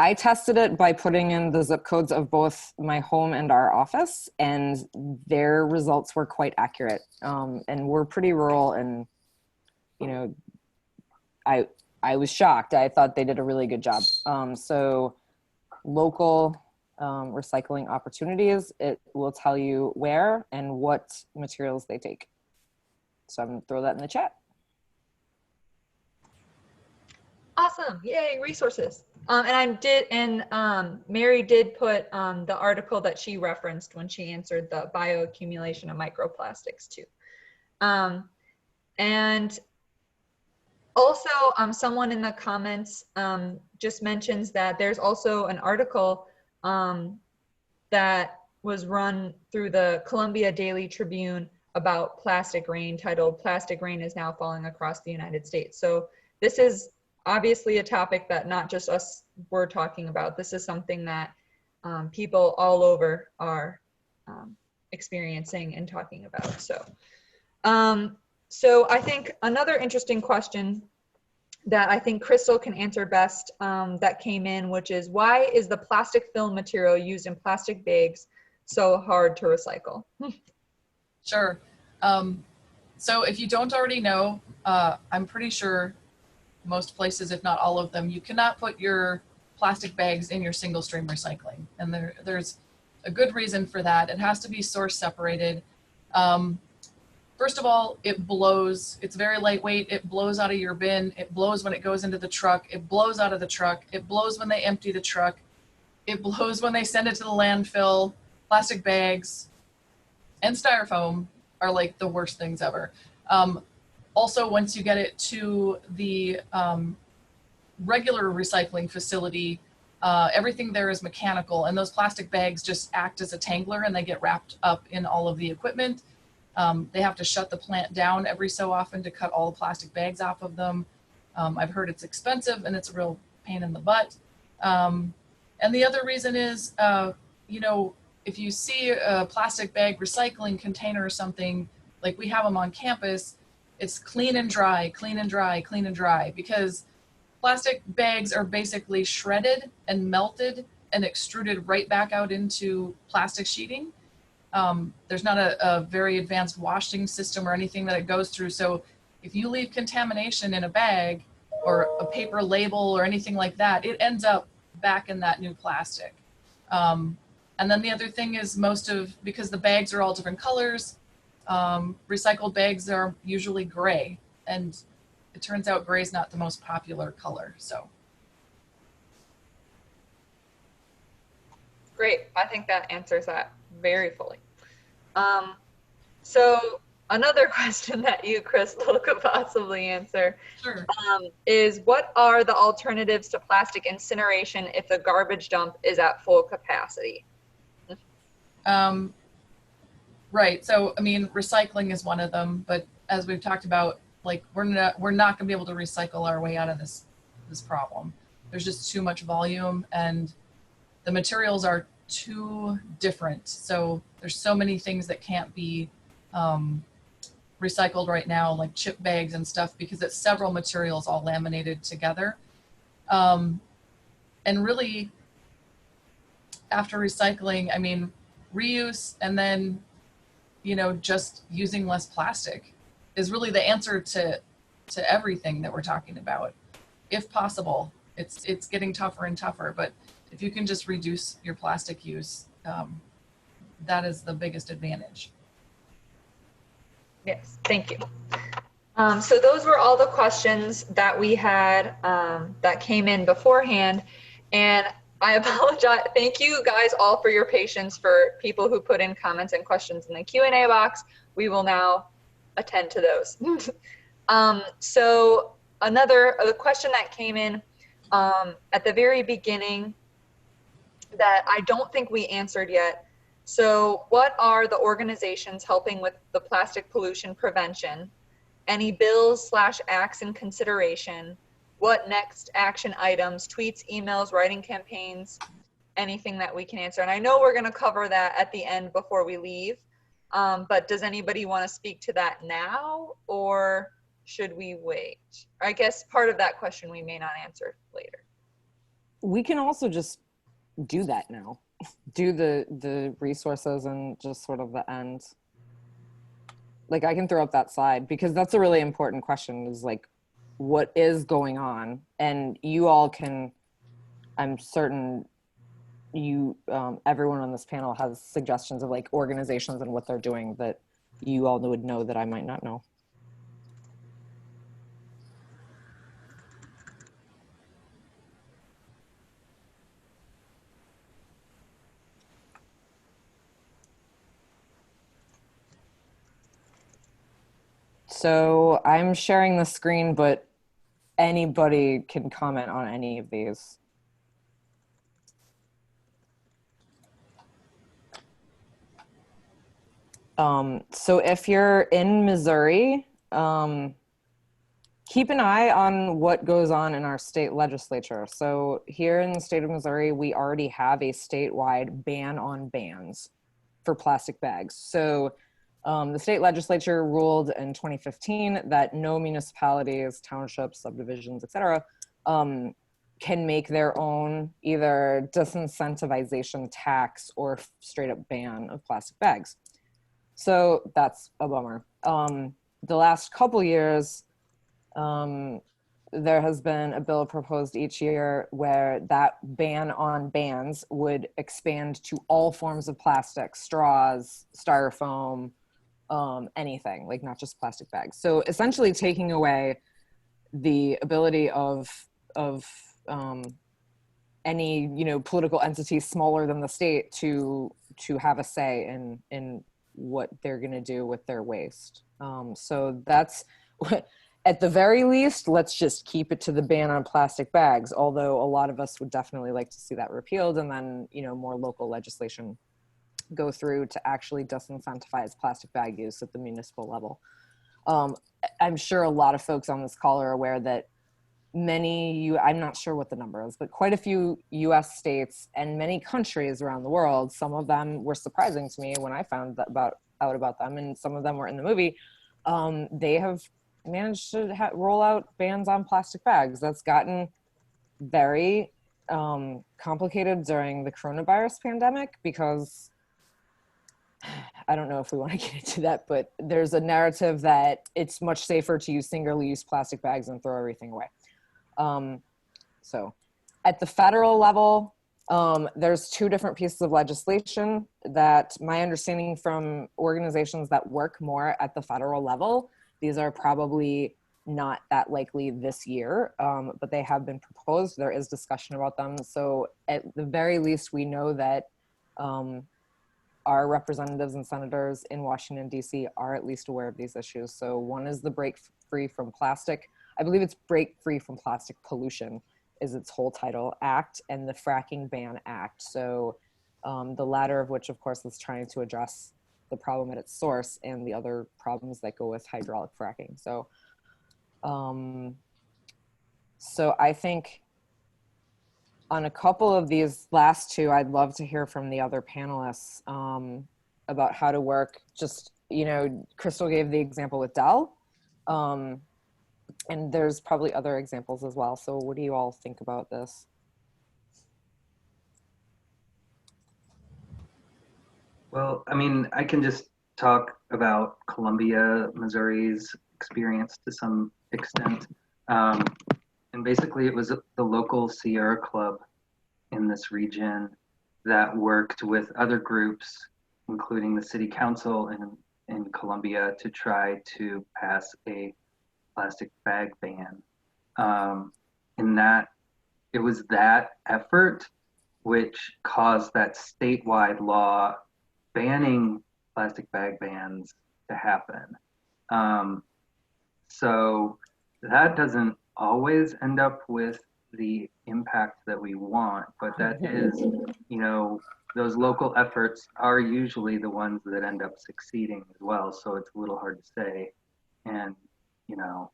I tested it by putting in the zip codes of both my home and our office, and their results were quite accurate. And we're pretty rural, and you know, I was shocked. I thought they did a really good job. So local recycling opportunities, it will tell you where and what materials they take. So I'm gonna throw that in the chat. Awesome, yay, resources. Mary did put the article that she referenced when she answered the bioaccumulation of microplastics too. And also someone in the comments just mentions that there's also an article that was run through the Columbia Daily Tribune about plastic rain, titled "Plastic Rain is Now Falling Across the United States." So this is obviously a topic that not just us were talking about. This is something that people all over are experiencing and talking about. So, so I think another interesting question that I think Krystal can answer best that came in, which is, why is the plastic film material used in plastic bags so hard to recycle? Sure. So if you don't already know, I'm pretty sure most places, if not all of them, you cannot put your plastic bags in your single stream recycling. And there's a good reason for that. It has to be source separated. First of all, it blows. It's very lightweight. It blows out of your bin. It blows when it goes into the truck. It blows out of the truck. It blows when they empty the truck. It blows when they send it to the landfill. Plastic bags and styrofoam are like the worst things ever. Also, once you get it to the regular recycling facility, everything there is mechanical, and those plastic bags just act as a tangler and they get wrapped up in all of the equipment. They have to shut the plant down every so often to cut all the plastic bags off of them. I've heard it's expensive and it's a real pain in the butt. And the other reason is, you know, if you see a plastic bag recycling container or something, like we have them on campus, it's clean and dry, clean and dry, clean and dry, because plastic bags are basically shredded and melted and extruded right back out into plastic sheeting. There's not a very advanced washing system or anything that it goes through. So if you leave contamination in a bag or a paper label or anything like that, it ends up back in that new plastic. And then the other thing is because the bags are all different colors, recycled bags are usually gray, and it turns out gray is not the most popular color, so. Great, I think that answers that very fully. So another question that you, Krystal, could possibly answer Sure. is what are the alternatives to plastic incineration if the garbage dump is at full capacity? Right, so I mean, recycling is one of them, but as we've talked about, like we're not gonna be able to recycle our way out of this problem. There's just too much volume and the materials are too different. So there's so many things that can't be recycled right now, like chip bags and stuff, because it's several materials all laminated together. And really, after recycling, I mean, reuse and then, you know, just using less plastic is really the answer to everything that we're talking about. If possible, it's getting tougher and tougher, but if you can just reduce your plastic use, that is the biggest advantage. Yes, thank you. So those were all the questions that we had that came in beforehand. And I apologize. Thank you guys all for your patience. For people who put in comments and questions in the Q&A box, we will now attend to those. So a question that came in at the very beginning that I don't think we answered yet. So what are the organizations helping with the plastic pollution prevention? Any bills / acts in consideration? What next action items, tweets, emails, writing campaigns, anything that we can answer? And I know we're going to cover that at the end before we leave, but does anybody want to speak to that now, or should we wait? I guess part of that question we may not answer later. We can also just do that now. Do the resources and just sort of the end. Like I can throw up that slide because that's a really important question, is like, what is going on? And you all can, I'm certain you, everyone on this panel has suggestions of like organizations and what they're doing that you all would know that I might not know. So I'm sharing the screen, but anybody can comment on any of these. So if you're in Missouri, keep an eye on what goes on in our state legislature. So here in the state of Missouri, we already have a statewide ban on bans for plastic bags. So the state legislature ruled in 2015 that no municipalities, townships, subdivisions, et cetera, can make their own either disincentivization tax or straight up ban of plastic bags. So that's a bummer. The last couple years, there has been a bill proposed each year where that ban on bans would expand to all forms of plastic, straws, styrofoam, anything, like not just plastic bags. So essentially taking away the ability of any, you know, political entity smaller than the state to have a say in what they're going to do with their waste. So that's, at the very least, let's just keep it to the ban on plastic bags, although a lot of us would definitely like to see that repealed, and then, you know, more local legislation go through to actually disincentivize plastic bag use at the municipal level. I'm sure a lot of folks on this call are aware that I'm not sure what the number is, but quite a few US states and many countries around the world, some of them were surprising to me when I found out about them, and some of them were in the movie, they have managed to roll out bans on plastic bags. That's gotten very complicated during the coronavirus pandemic, because I don't know if we want to get into that, but there's a narrative that it's much safer to use single-use plastic bags and throw everything away. So at the federal level, there's two different pieces of legislation that my understanding from organizations that work more at the federal level, these are probably not that likely this year, but they have been proposed. There is discussion about them. So at the very least, we know that our representatives and senators in Washington, D.C. are at least aware of these issues. So one is the Break Free from Plastic, I believe it's Break Free from Plastic Pollution is its whole title, Act, and the Fracking Ban Act. So the latter of which, of course, is trying to address the problem at its source and the other problems that go with hydraulic fracking. So, so I think on a couple of these last two, I'd love to hear from the other panelists about how to work. Just, you know, Krystal gave the example with Dell, and there's probably other examples as well. So what do you all think about this? Well, I mean, I can just talk about Columbia, Missouri's experience to some extent. And basically it was the local Sierra Club in this region that worked with other groups, including the city council in Columbia, to try to pass a plastic bag ban. In that, it was that effort which caused that statewide law banning plastic bag bans to happen. So that doesn't always end up with the impact that we want, but that is, you know, those local efforts are usually the ones that end up succeeding as well. So it's a little hard to say. And, you know,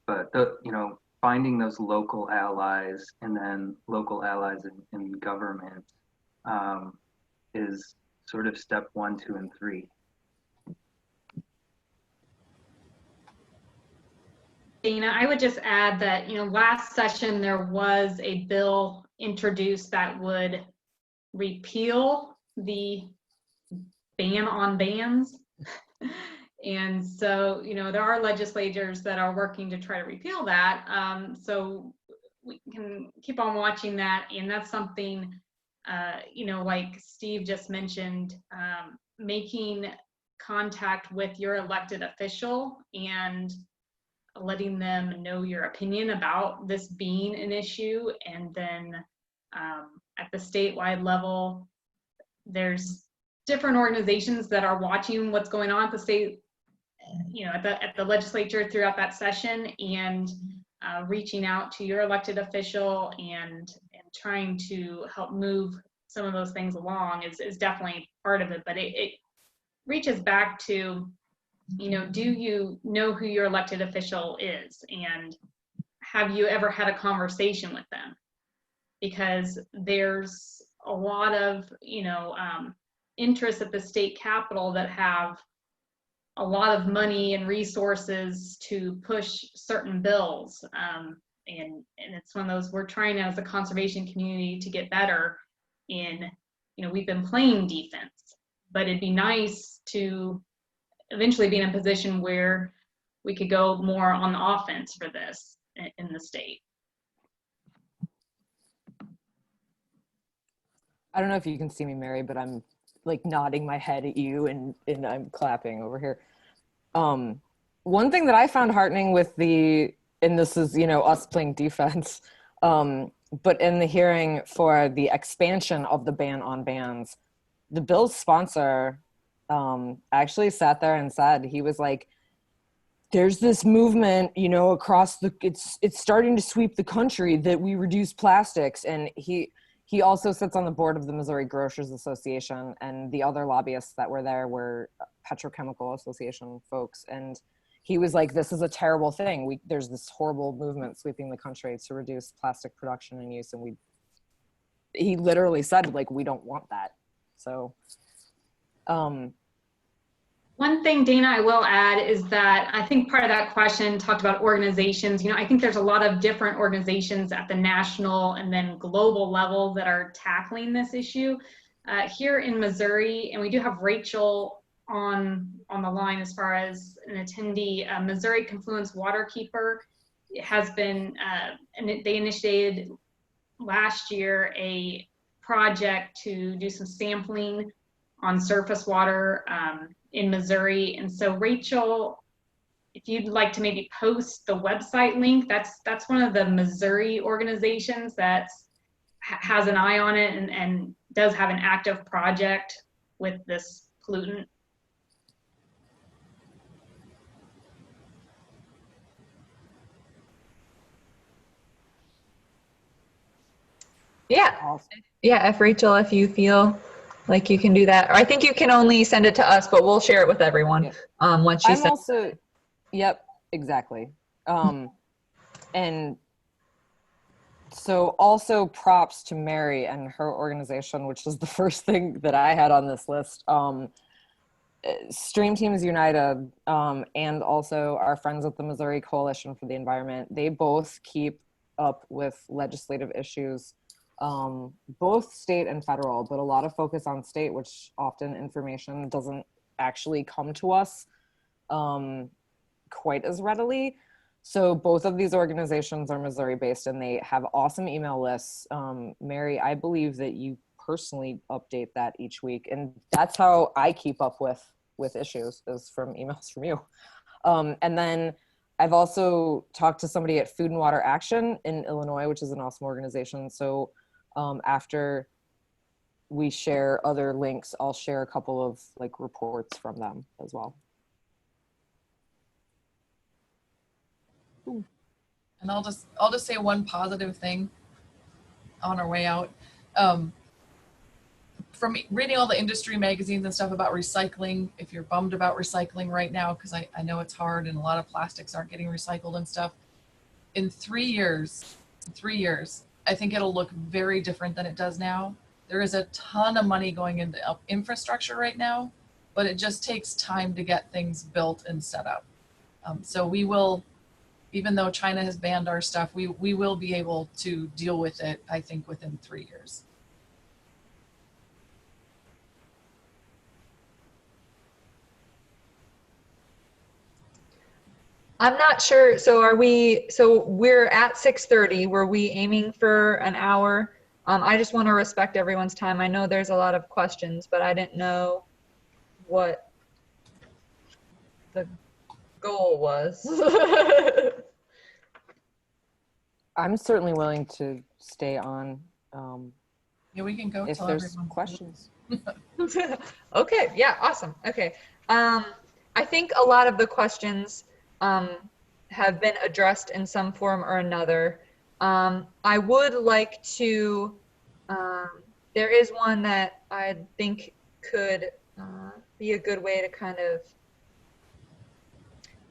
but you know, finding those local allies and then local allies in government is sort of step 1, 2, and 3. Dana, I would just add that, you know, last session there was a bill introduced that would repeal the ban on bans. And so, you know, there are legislators that are working to try to repeal that. So we can keep on watching that. And that's something, you know, like Steve just mentioned, making contact with your elected official and letting them know your opinion about this being an issue. And then at the statewide level, there's different organizations that are watching what's going on at the state, you know, at the legislature throughout that session, and reaching out to your elected official and trying to help move some of those things along is definitely part of it. But it reaches back to, you know, do you know who your elected official is, and have you ever had a conversation with them? Because there's a lot of, you know, interests at the state capitol that have a lot of money and resources to push certain bills. And it's one of those, we're trying as a conservation community to get better in, you know, we've been playing defense, but it'd be nice to eventually be in a position where we could go more on the offense for this in the state. I don't know if you can see me, Mary, but I'm like nodding my head at you and I'm clapping over here. One thing that I found heartening with and this is, you know, us playing defense, but in the hearing for the expansion of the ban on bans, the bill's sponsor actually sat there and said, he was like, there's this movement, you know, across it's starting to sweep the country that we reduce plastics. And he also sits on the board of the Missouri Grocers Association, and the other lobbyists that were there were Petrochemical Association folks. And he was like, this is a terrible thing. There's this horrible movement sweeping the country to reduce plastic production and use. And he literally said, like, we don't want that. So, one thing, Dana, I will add is that I think part of that question talked about organizations. I think there's a lot of different organizations at the national and then global level that are tackling this issue. Here in Missouri, and we do have Rachel on the line as far as an attendee, Missouri Confluence Waterkeeper has been, and they initiated last year a project to do some sampling on surface water in Missouri. And so Rachel, if you'd like to maybe post the website link, that's one of the Missouri organizations that has an eye on it and does have an active project with this pollutant. Yeah. Yeah, Rachel, if you feel like you can do that. Or I think you can only send it to us, but we'll share it with everyone once she sends it. Yep, exactly. And so also props to Mary and her organization, which is the first thing that I had on this list. Stream Teams United and also our friends at the Missouri Coalition for the Environment, they both keep up with legislative issues, both state and federal, but a lot of focus on state, which often information doesn't actually come to us quite as readily. So both of these organizations are Missouri based and they have awesome email lists. Mary, I believe that you personally update that each week, and that's how I keep up with issues, is from emails from you. And then I've also talked to somebody at Food and Water Action in Illinois, which is an awesome organization. So after we share other links, I'll share a couple of like reports from them as well. And I'll just say one positive thing on our way out. From reading all the industry magazines and stuff about recycling, if you're bummed about recycling right now, because I know it's hard and a lot of plastics aren't getting recycled and stuff, in 3 years, I think it'll look very different than it does now. There is a ton of money going into infrastructure right now, but it just takes time to get things built and set up. So we will, even though China has banned our stuff, we will be able to deal with it, I think, within 3 years. I'm not sure. So we're at 6:30. Were we aiming for an hour? I just want to respect everyone's time. I know there's a lot of questions, but I didn't know what the goal was. I'm certainly willing to stay on. Yeah, we can go if till there's everyone questions. Okay, yeah, awesome. Okay. I think a lot of the questions have been addressed in some form or another. I would like to, there is one that I think could be a good way to kind of,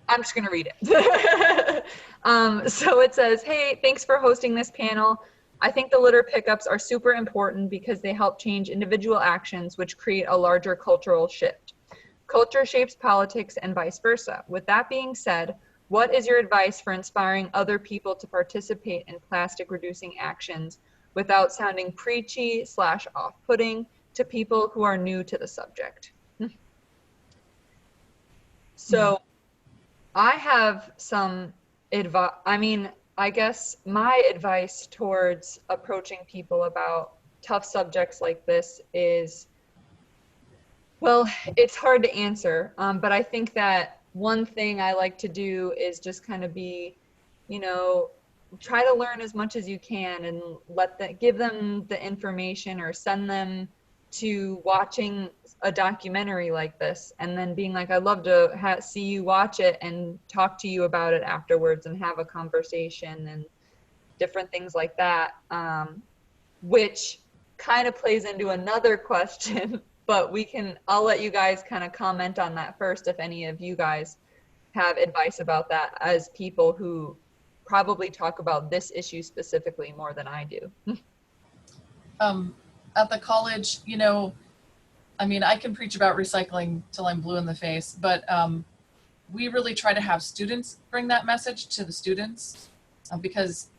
I'm just going to read it. So it says, hey, thanks for hosting this panel. I think the litter pickups are super important because they help change individual actions, which create a larger cultural shift. Culture shapes politics and vice versa. With that being said, what is your advice for inspiring other people to participate in plastic reducing actions without sounding preachy / off-putting to people who are new to the subject? So I have some advice. I mean, I guess my advice towards approaching people about tough subjects like this is, well, it's hard to answer, but I think that one thing I like to do is just kind of be, try to learn as much as you can and give them the information or send them to watching a documentary like this, and then being like, I'd love to see you watch it and talk to you about it afterwards and have a conversation and different things like that, which kind of plays into another question. But I'll let you guys kind of comment on that first, if any of you guys have advice about that as people who probably talk about this issue specifically more than I do. At the college, you know, I mean, I can preach about recycling till I'm blue in the face, but we really try to have students bring that message to the students because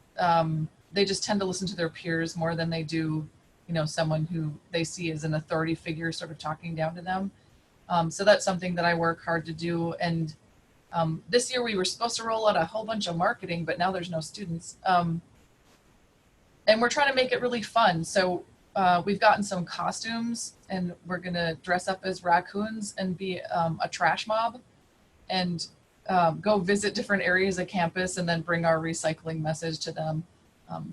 they just tend to listen to their peers more than they do, you know, someone who they see as an authority figure sort of talking down to them. So that's something that I work hard to do. And this year we were supposed to roll out a whole bunch of marketing, but now there's no students. And we're trying to make it really fun. So we've gotten some costumes and we're gonna dress up as raccoons and be a trash mob and go visit different areas of campus and then bring our recycling message to them.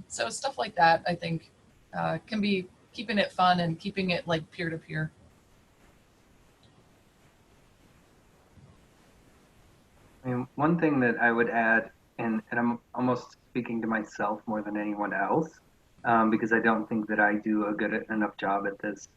So stuff like that, I think, can be keeping it fun and keeping it like peer to peer. I mean, one thing that I would add, and I'm almost speaking to myself more than anyone else, because I don't think that I do a good enough job at this.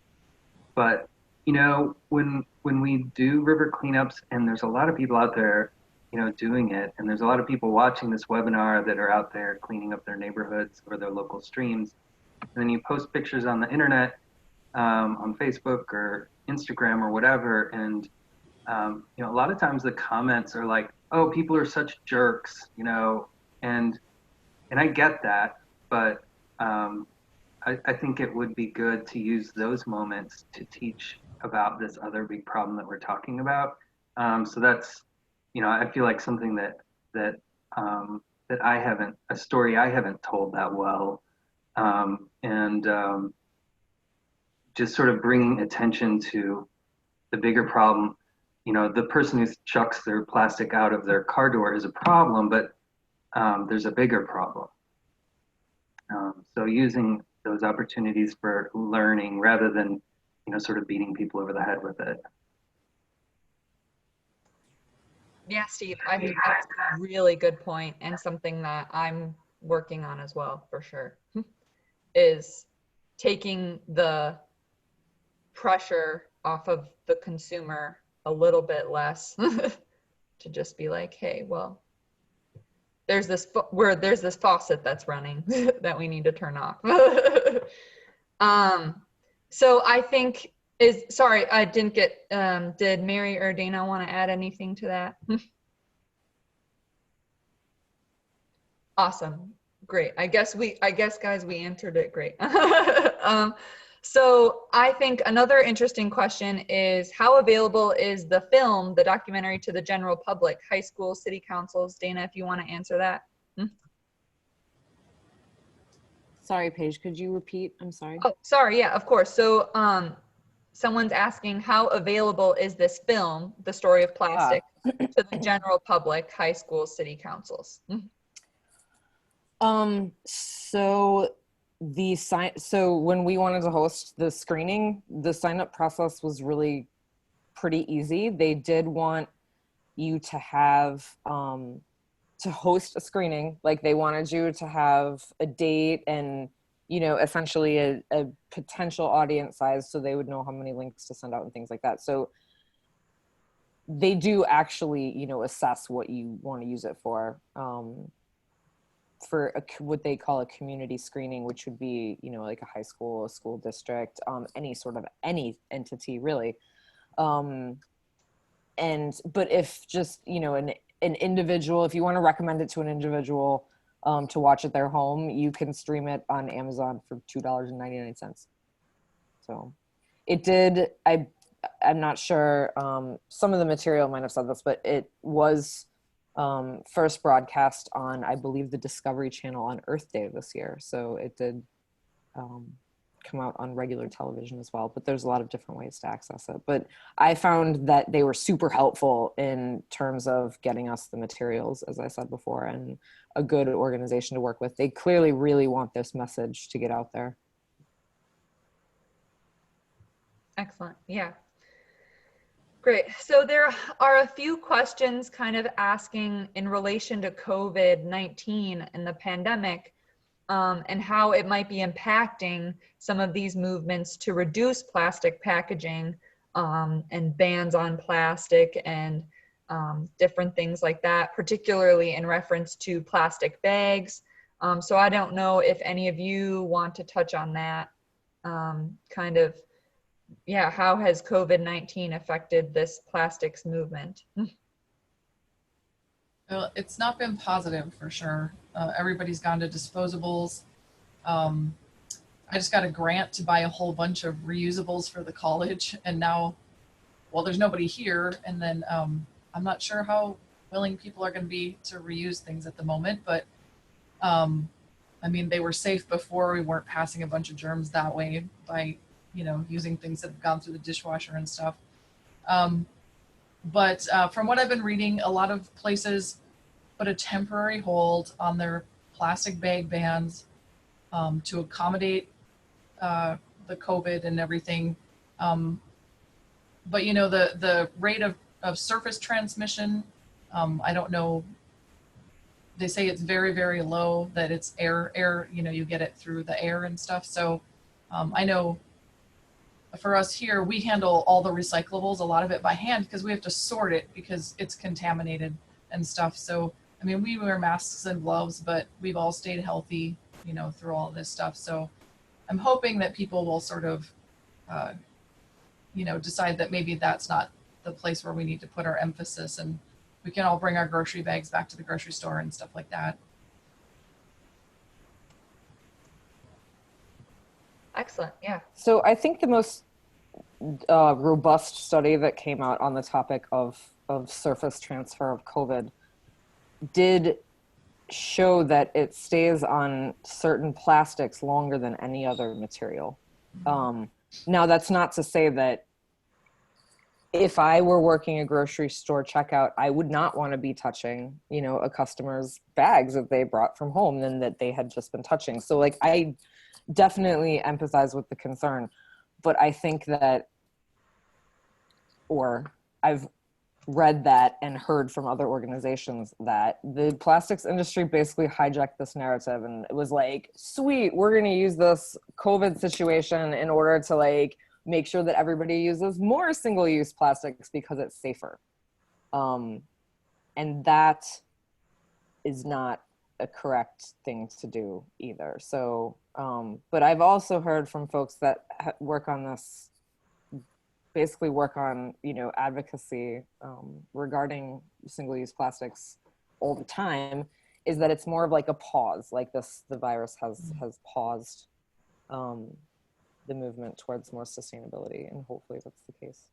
But you know, when we do river cleanups, and there's a lot of people out there, you know, doing it, and there's a lot of people watching this webinar that are out there cleaning up their neighborhoods or their local streams, and then you post pictures on the internet, on Facebook or Instagram or whatever, and you know, a lot of times the comments are like, "Oh, people are such jerks," you know, and I get that, but I think it would be good to use those moments to teach about this other big problem that we're talking about. So that's, you know, I feel like something that I haven't, a story I haven't told that well, and just sort of bringing attention to the bigger problem. You know, the person who chucks their plastic out of their car door is a problem, but there's a bigger problem. So using those opportunities for learning rather than, you know, sort of beating people over the head with it. Yeah, Steve, I think that's a really good point and something that I'm working on as well, for sure, is taking the pressure off of the consumer a little bit less to just be like, hey, well, there's this faucet that's running that we need to turn off. So I think sorry, I didn't get, did Mary or Dana want to add anything to that? Awesome, great. I guess guys, we answered it great. So I think another interesting question is, how available is the film, the documentary, to the general public, high school, city councils? Dana, if you want to answer that. Sorry, Paige, could you repeat? I'm sorry. Oh, sorry. Yeah, of course. So someone's asking, how available is this film, The Story of Plastic, to the general public, high school, city councils? So when we wanted to host the screening, the sign-up process was really pretty easy. They did want you to have to host a screening, like they wanted you to have a date and, you know, essentially a potential audience size, so they would know how many links to send out and things like that. So they do actually, you know, assess what you want to use it for what they call a community screening, which would be, you know, like a high school, a school district, any entity really. But if just, you know, an individual, if you want to recommend it to an individual to watch at their home, you can stream it on Amazon for $2.99. So it did, I'm not sure, some of the material might have said this, but it was first broadcast on, I believe, the Discovery Channel on Earth Day this year. So it did come out on regular television as well, but there's a lot of different ways to access it. But I found that they were super helpful in terms of getting us the materials, as I said before, and a good organization to work with. They clearly really want this message to get out there. Excellent. Yeah. Great. So there are a few questions kind of asking in relation to COVID-19 and the pandemic, and how it might be impacting some of these movements to reduce plastic packaging and bans on plastic and different things like that, particularly in reference to plastic bags. So I don't know if any of you want to touch on that, kind of, yeah, how has COVID-19 affected this plastics movement? Well, it's not been positive for sure. Everybody's gone to disposables. I just got a grant to buy a whole bunch of reusables for the college, and now, well, there's nobody here, and then I'm not sure how willing people are going to be to reuse things at the moment, but I mean, they were safe before. We weren't passing a bunch of germs that way by, you know, using things that have gone through the dishwasher and stuff. But from what I've been reading, a lot of places put a temporary hold on their plastic bag bans to accommodate the COVID and everything. But you know, the rate of surface transmission, I don't know. They say it's very, very low, that it's air, you know, you get it through the air and stuff. So I know for us here, we handle all the recyclables, a lot of it by hand, because we have to sort it because it's contaminated and stuff. So, I mean, we wear masks and gloves, but we've all stayed healthy, you know, through all of this stuff. So I'm hoping that people will sort of, you know, decide that maybe that's not the place where we need to put our emphasis, and we can all bring our grocery bags back to the grocery store and stuff like that. Excellent, yeah. So I think the most robust study that came out on the topic of surface transfer of COVID did show that it stays on certain plastics longer than any other material. Now, that's not to say that if I were working a grocery store checkout, I would not want to be touching, you know, a customer's bags that they brought from home than that they had just been touching. So like, I definitely empathize with the concern, but I think that, or I've read that and heard from other organizations that the plastics industry basically hijacked this narrative, and it was like, sweet, we're going to use this COVID situation in order to like make sure that everybody uses more single-use plastics because it's safer. And that is not a correct thing to do either. So, but I've also heard from folks that work on this, basically work on, you know, advocacy regarding single-use plastics all the time, is that it's more of like a pause, like this, the virus has paused the movement towards more sustainability, and hopefully that's the case.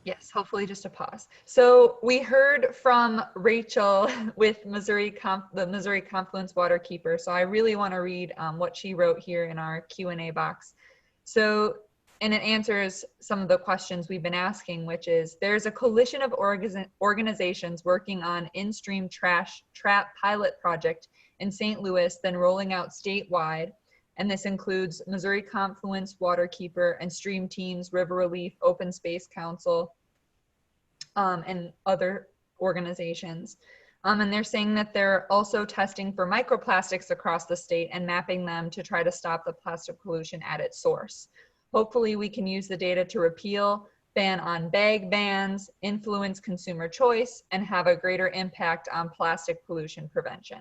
Yes, hopefully just a pause. So we heard from Rachel with the Missouri Confluence Waterkeeper. So I really want to read what she wrote here in our Q&A box. So, and it answers some of the questions we've been asking, which is, there's a coalition of organizations working on in-stream trash trap pilot project in St. Louis, then rolling out statewide. And this includes Missouri Confluence Waterkeeper and Stream Teams, River Relief, Open Space Council, and other organizations. And they're saying that they're also testing for microplastics across the state and mapping them to try to stop the plastic pollution at its source. Hopefully we can use the data to repeal ban on bag bans, influence consumer choice, and have a greater impact on plastic pollution prevention.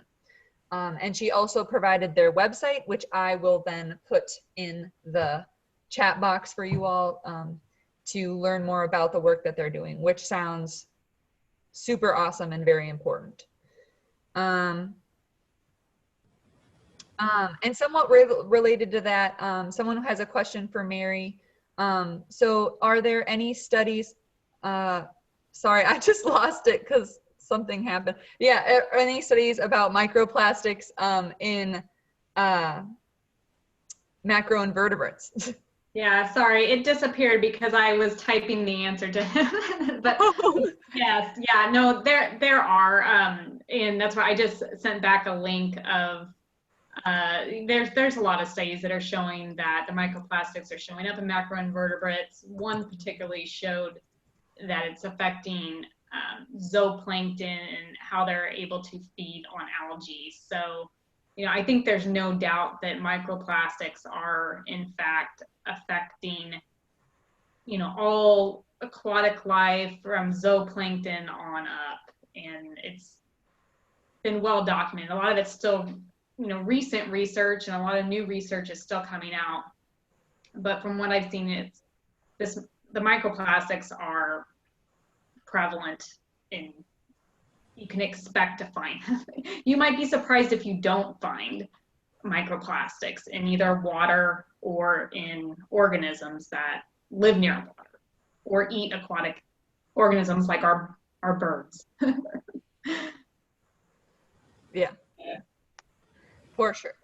And she also provided their website, which I will then put in the chat box for you all to learn more about the work that they're doing, which sounds super awesome and very important. And somewhat related to that, someone who has a question for Mary. So are there any studies, sorry, I just lost it because something happened. Yeah, any studies about microplastics in macroinvertebrates? Yeah, sorry, it disappeared because I was typing the answer to him. But yes, yeah, no, there are, and that's why I just sent back a link of, there's a lot of studies that are showing that the microplastics are showing up in macroinvertebrates. One particularly showed that it's affecting zooplankton and how they're able to feed on algae. So, you know, I think there's no doubt that microplastics are in fact affecting, all aquatic life from zooplankton on up, and it's been well documented. A lot of it's still, recent research, and a lot of new research is still coming out. But from what I've seen, the microplastics are prevalent, and you can expect to find. You might be surprised if you don't find microplastics in either water or in organisms that live near water or eat aquatic organisms like our birds. Yeah, for sure.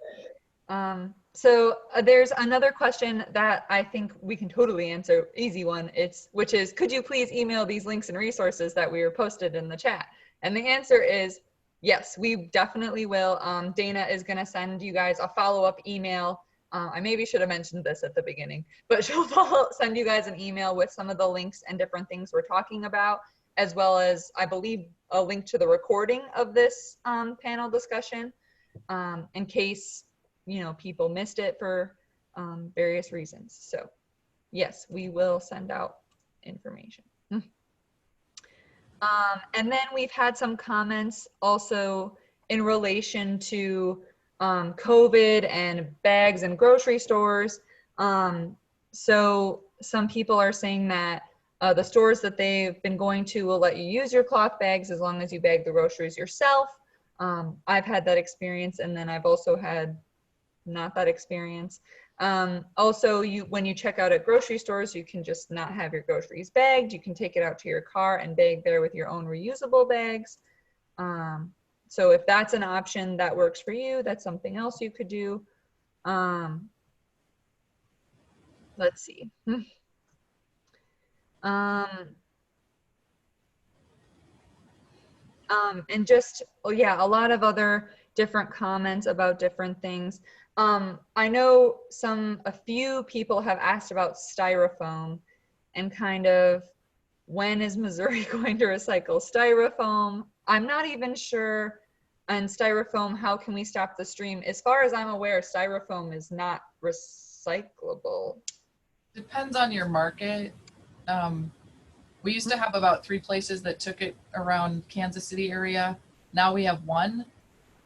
So there's another question that I think we can totally answer, easy one, which is, could you please email these links and resources that we were posted in the chat? And the answer is yes, we definitely will. Dana is going to send you guys a follow-up email. I maybe should have mentioned this at the beginning, but she'll send you guys an email with some of the links and different things we're talking about, as well as, I believe, a link to the recording of this panel discussion, in case, people missed it for various reasons. So yes, we will send out information. And then we've had some comments also in relation to COVID and bags in grocery stores. So some people are saying that the stores that they've been going to will let you use your cloth bags as long as you bag the groceries yourself. I've had that experience, and then I've also had not that experience. Also, when you check out at grocery stores, you can just not have your groceries bagged. You can take it out to your car and bag there with your own reusable bags. So if that's an option that works for you, that's something else you could do. Let's see. And just, a lot of other different comments about different things. I know a few people have asked about styrofoam and kind of, when is Missouri going to recycle styrofoam? I'm not even sure. And styrofoam, how can we stop the stream? As far as I'm aware, styrofoam is not recyclable. Depends on your market. We used to have about 3 places that took it around Kansas City area. Now we have 1.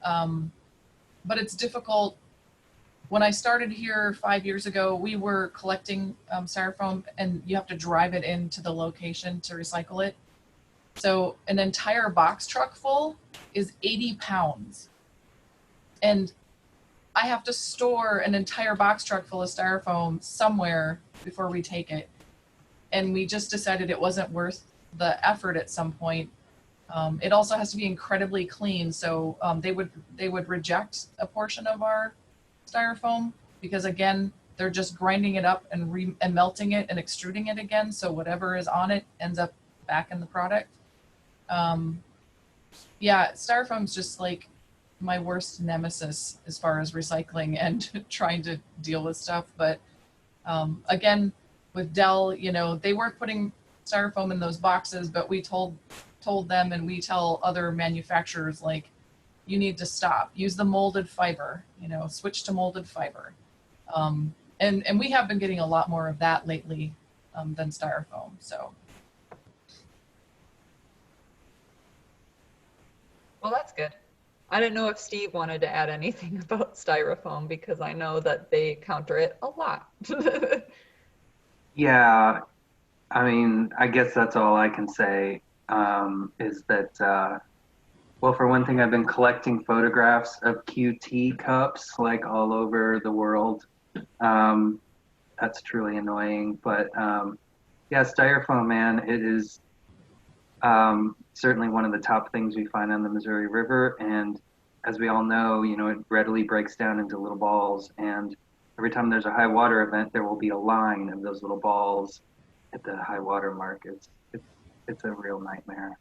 But it's difficult. When I started here 5 years ago, we were collecting styrofoam, and you have to drive it into the location to recycle it. So an entire box truck full is 80 pounds. And I have to store an entire box truck full of styrofoam somewhere before we take it. And we just decided it wasn't worth the effort at some point. It also has to be incredibly clean. So they would reject a portion of our styrofoam because, again, they're just grinding it up and melting it and extruding it again. So whatever is on it ends up back in the product. Yeah, styrofoam's just like my worst nemesis as far as recycling and trying to deal with stuff. But again, with Dell, they weren't putting styrofoam in those boxes, but we told them, and we tell other manufacturers, like, you need to stop, use the molded fiber, switch to molded fiber. And we have been getting a lot more of that lately than styrofoam. So. Well, that's good. I didn't know if Steve wanted to add anything about styrofoam, because I know that they counter it a lot. Yeah, I mean, I guess that's all I can say, is that, well, for one thing, I've been collecting photographs of QT cups like all over the world. That's truly annoying, but yeah, styrofoam, man, it is certainly one of the top things we find on the Missouri River. And as we all know, it readily breaks down into little balls. And every time there's a high water event, there will be a line of those little balls at the high water mark. It's a real nightmare.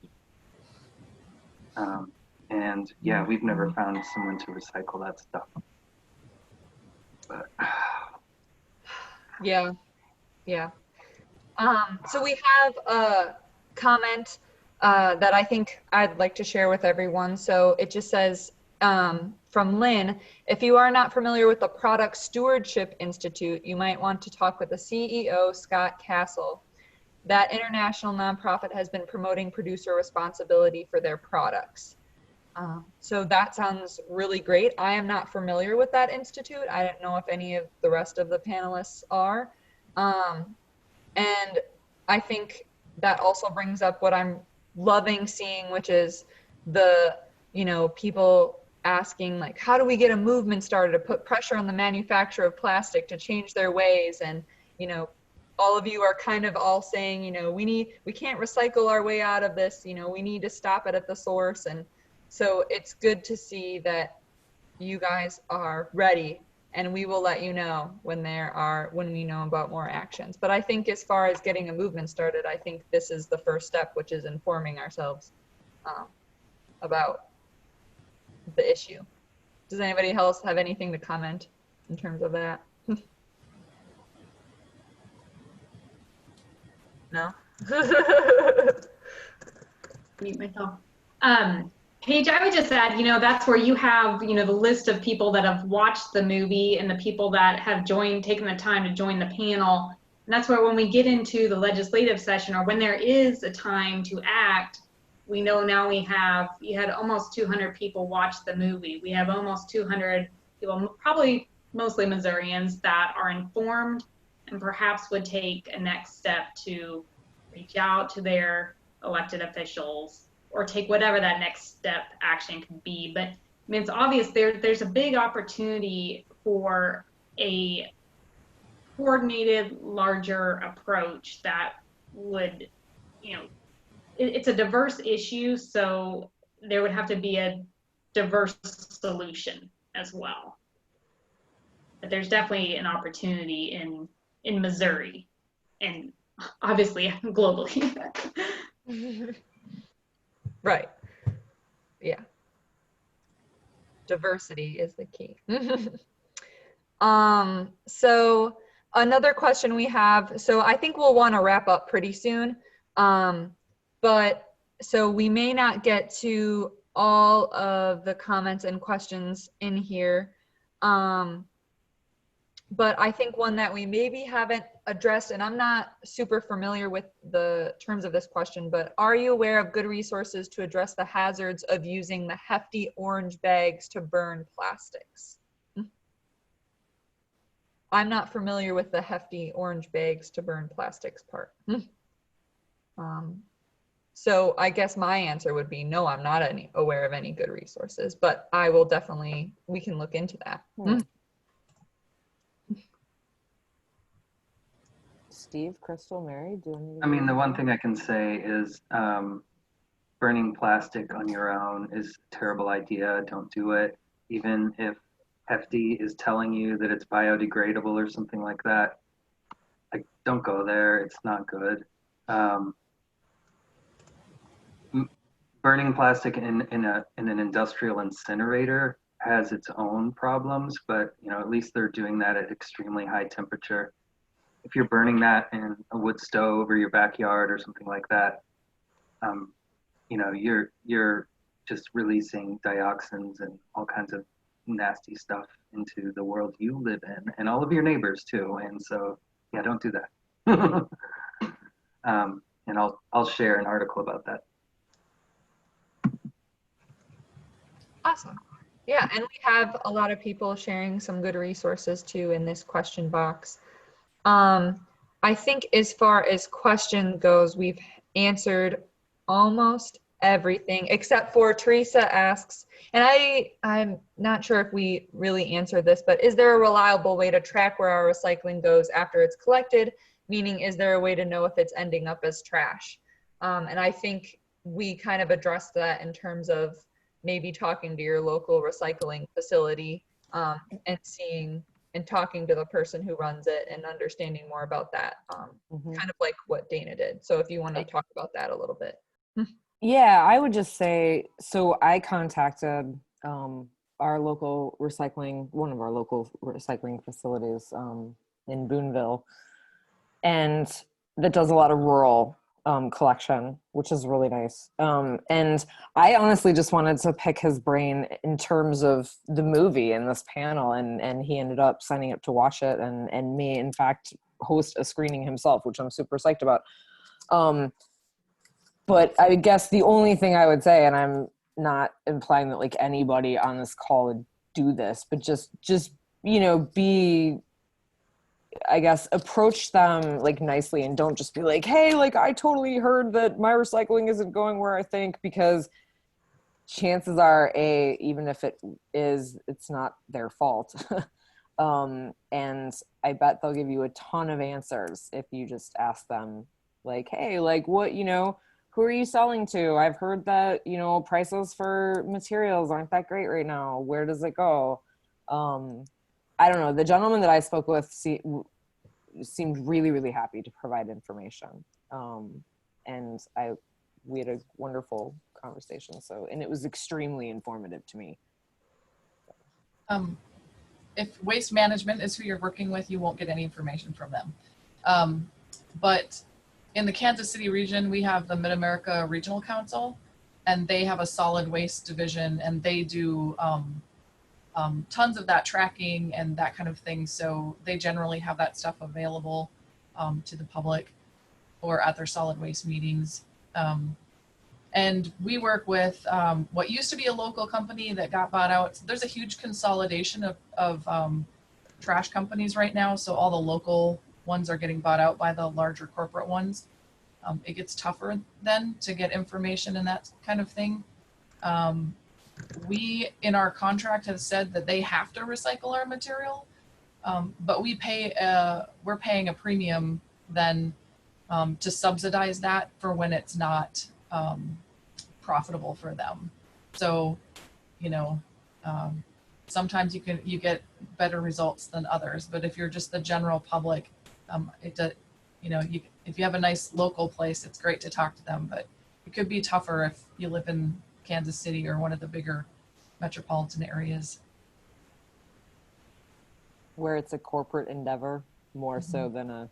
And yeah, we've never found someone to recycle that stuff. But Yeah. So we have a comment that I think I'd like to share with everyone. So it just says, from Lynn, if you are not familiar with the Product Stewardship Institute, you might want to talk with the CEO, Scott Castle. that international nonprofit has been promoting producer responsibility for their products. So that sounds really great. I am not familiar with that institute. I don't know if any of the rest of the panelists are. And I think that also brings up what I'm loving seeing, which is the, people asking, like, how do we get a movement started to put pressure on the manufacturer of plastic to change their ways? And, all of you are kind of all saying, we can't recycle our way out of this, we need to stop it at the source. And so it's good to see that you guys are ready, and we will let you know when we know about more actions. But I think as far as getting a movement started, I think this is the first step, which is informing ourselves about the issue. Does anybody else have anything to comment in terms of that? No? Mute myself. Paige, I would just add, that's where you have, the list of people that have watched the movie and the people that have taken the time to join the panel. And that's where when we get into the legislative session, or when there is a time to act, we know now you had almost 200 people watch the movie. We have almost 200 people, probably mostly Missourians, that are informed and perhaps would take a next step to reach out to their elected officials or take whatever that next step action can be. But I mean, it's obvious there's a big opportunity for a coordinated, larger approach that would, it's a diverse issue, so there would have to be a diverse solution as well. But there's definitely an opportunity in Missouri, and obviously globally. Right. Yeah. Diversity is the key. So another question we have, so I think we'll want to wrap up pretty soon. But so we may not get to all of the comments and questions in here. But I think one that we maybe haven't addressed, and I'm not super familiar with the terms of this question, but are you aware of good resources to address the hazards of using the hefty orange bags to burn plastics? I'm not familiar with the hefty orange bags to burn plastics part. So I guess my answer would be no, I'm not aware of any good resources, but I will definitely, we can look into that. Steve, Krystal, Mary, do you? I mean, the one thing I can say is burning plastic on your own is a terrible idea. Don't do it. Even if Hefty is telling you that it's biodegradable or something like that, like, don't go there. It's not good. Burning plastic in an industrial incinerator has its own problems, but at least they're doing that at extremely high temperature. If you're burning that in a wood stove or your backyard or something like that, you're just releasing dioxins and all kinds of nasty stuff into the world you live in, and all of your neighbors too. And so, yeah, don't do that. And I'll share an article about that. Awesome. Yeah, and we have a lot of people sharing some good resources too in this question box. I think as far as question goes, we've answered almost everything except for Teresa asks, and I'm not sure if we really answered this, but is there a reliable way to track where our recycling goes after it's collected? Meaning, is there a way to know if it's ending up as trash? And I think we kind of addressed that in terms of maybe talking to your local recycling facility and seeing and talking to the person who runs it and understanding more about that, kind of like what Dana did. So if you want to talk about that a little bit. Yeah, I would just say, so I contacted our local recycling, one of our local recycling facilities in Boonville, and that does a lot of rural collection, which is really nice. And I honestly just wanted to pick his brain in terms of the movie in this panel, and he ended up signing up to watch it and may in fact host a screening himself, which I'm super psyched about. But I guess the only thing I would say, and I'm not implying that like anybody on this call would do this, but just I guess approach them like nicely, and don't just be like, hey, like I totally heard that my recycling isn't going where I think, because chances are even if it is, it's not their fault. And I bet they'll give you a ton of answers if you just ask them like, hey, like what, who are you selling to? I've heard that, prices for materials aren't that great right now. Where does it go? I don't know. The gentleman that I spoke with seemed really, really happy to provide information. And we had a wonderful conversation. And it was extremely informative to me. If waste management is who you're working with, you won't get any information from them. But in the Kansas City region, we have the Mid-America Regional Council, and they have a solid waste division, and they do tons of that tracking and that kind of thing. So they generally have that stuff available to the public or at their solid waste meetings. And we work with what used to be a local company that got bought out. There's a huge consolidation of trash companies right now. So all the local ones are getting bought out by the larger corporate ones. It gets tougher then to get information and that kind of thing. We, in our contract, have said that they have to recycle our material, but we're paying a premium then to subsidize that for when it's not profitable for them. So, sometimes you get better results than others, but if you're just the general public, if you have a nice local place, it's great to talk to them, but it could be tougher if you live in Kansas City or one of the bigger metropolitan areas. Where it's a corporate endeavor more so than a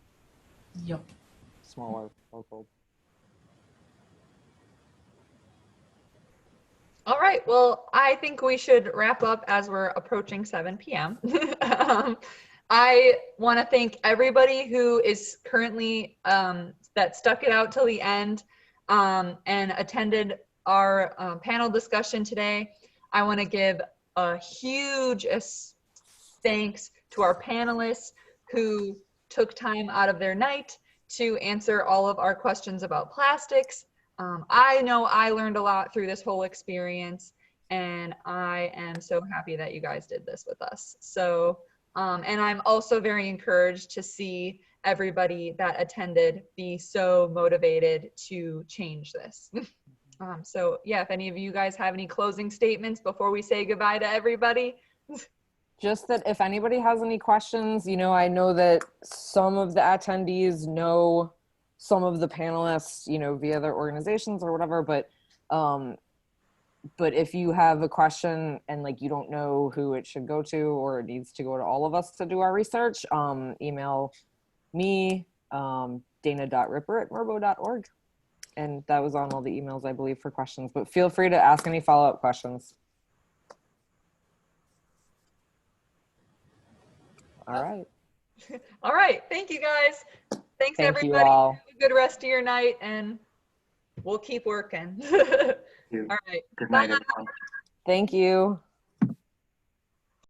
smaller local. All right, well, I think we should wrap up as we're approaching 7 p.m. I want to thank everybody who is currently, that stuck it out till the end and attended our panel discussion today. I want to give a huge thanks to our panelists who took time out of their night to answer all of our questions about plastics. I know I learned a lot through this whole experience, and I am so happy that you guys did this with us. So, and I'm also very encouraged to see everybody that attended be so motivated to change this. So yeah, if any of you guys have any closing statements before we say goodbye to everybody. Just that if anybody has any questions, I know that some of the attendees know some of the panelists, via their organizations or whatever, but if you have a question and like you don't know who it should go to, or it needs to go to all of us to do our research, email me, dana.ripper@mrbo.org. And that was on all the emails, I believe, for questions, but feel free to ask any follow-up questions. All right. All right. Thank you, guys. Thanks, Thank everybody. you all. Have a good rest of your night, and we'll keep working. All right. Good night, everyone. Thank you.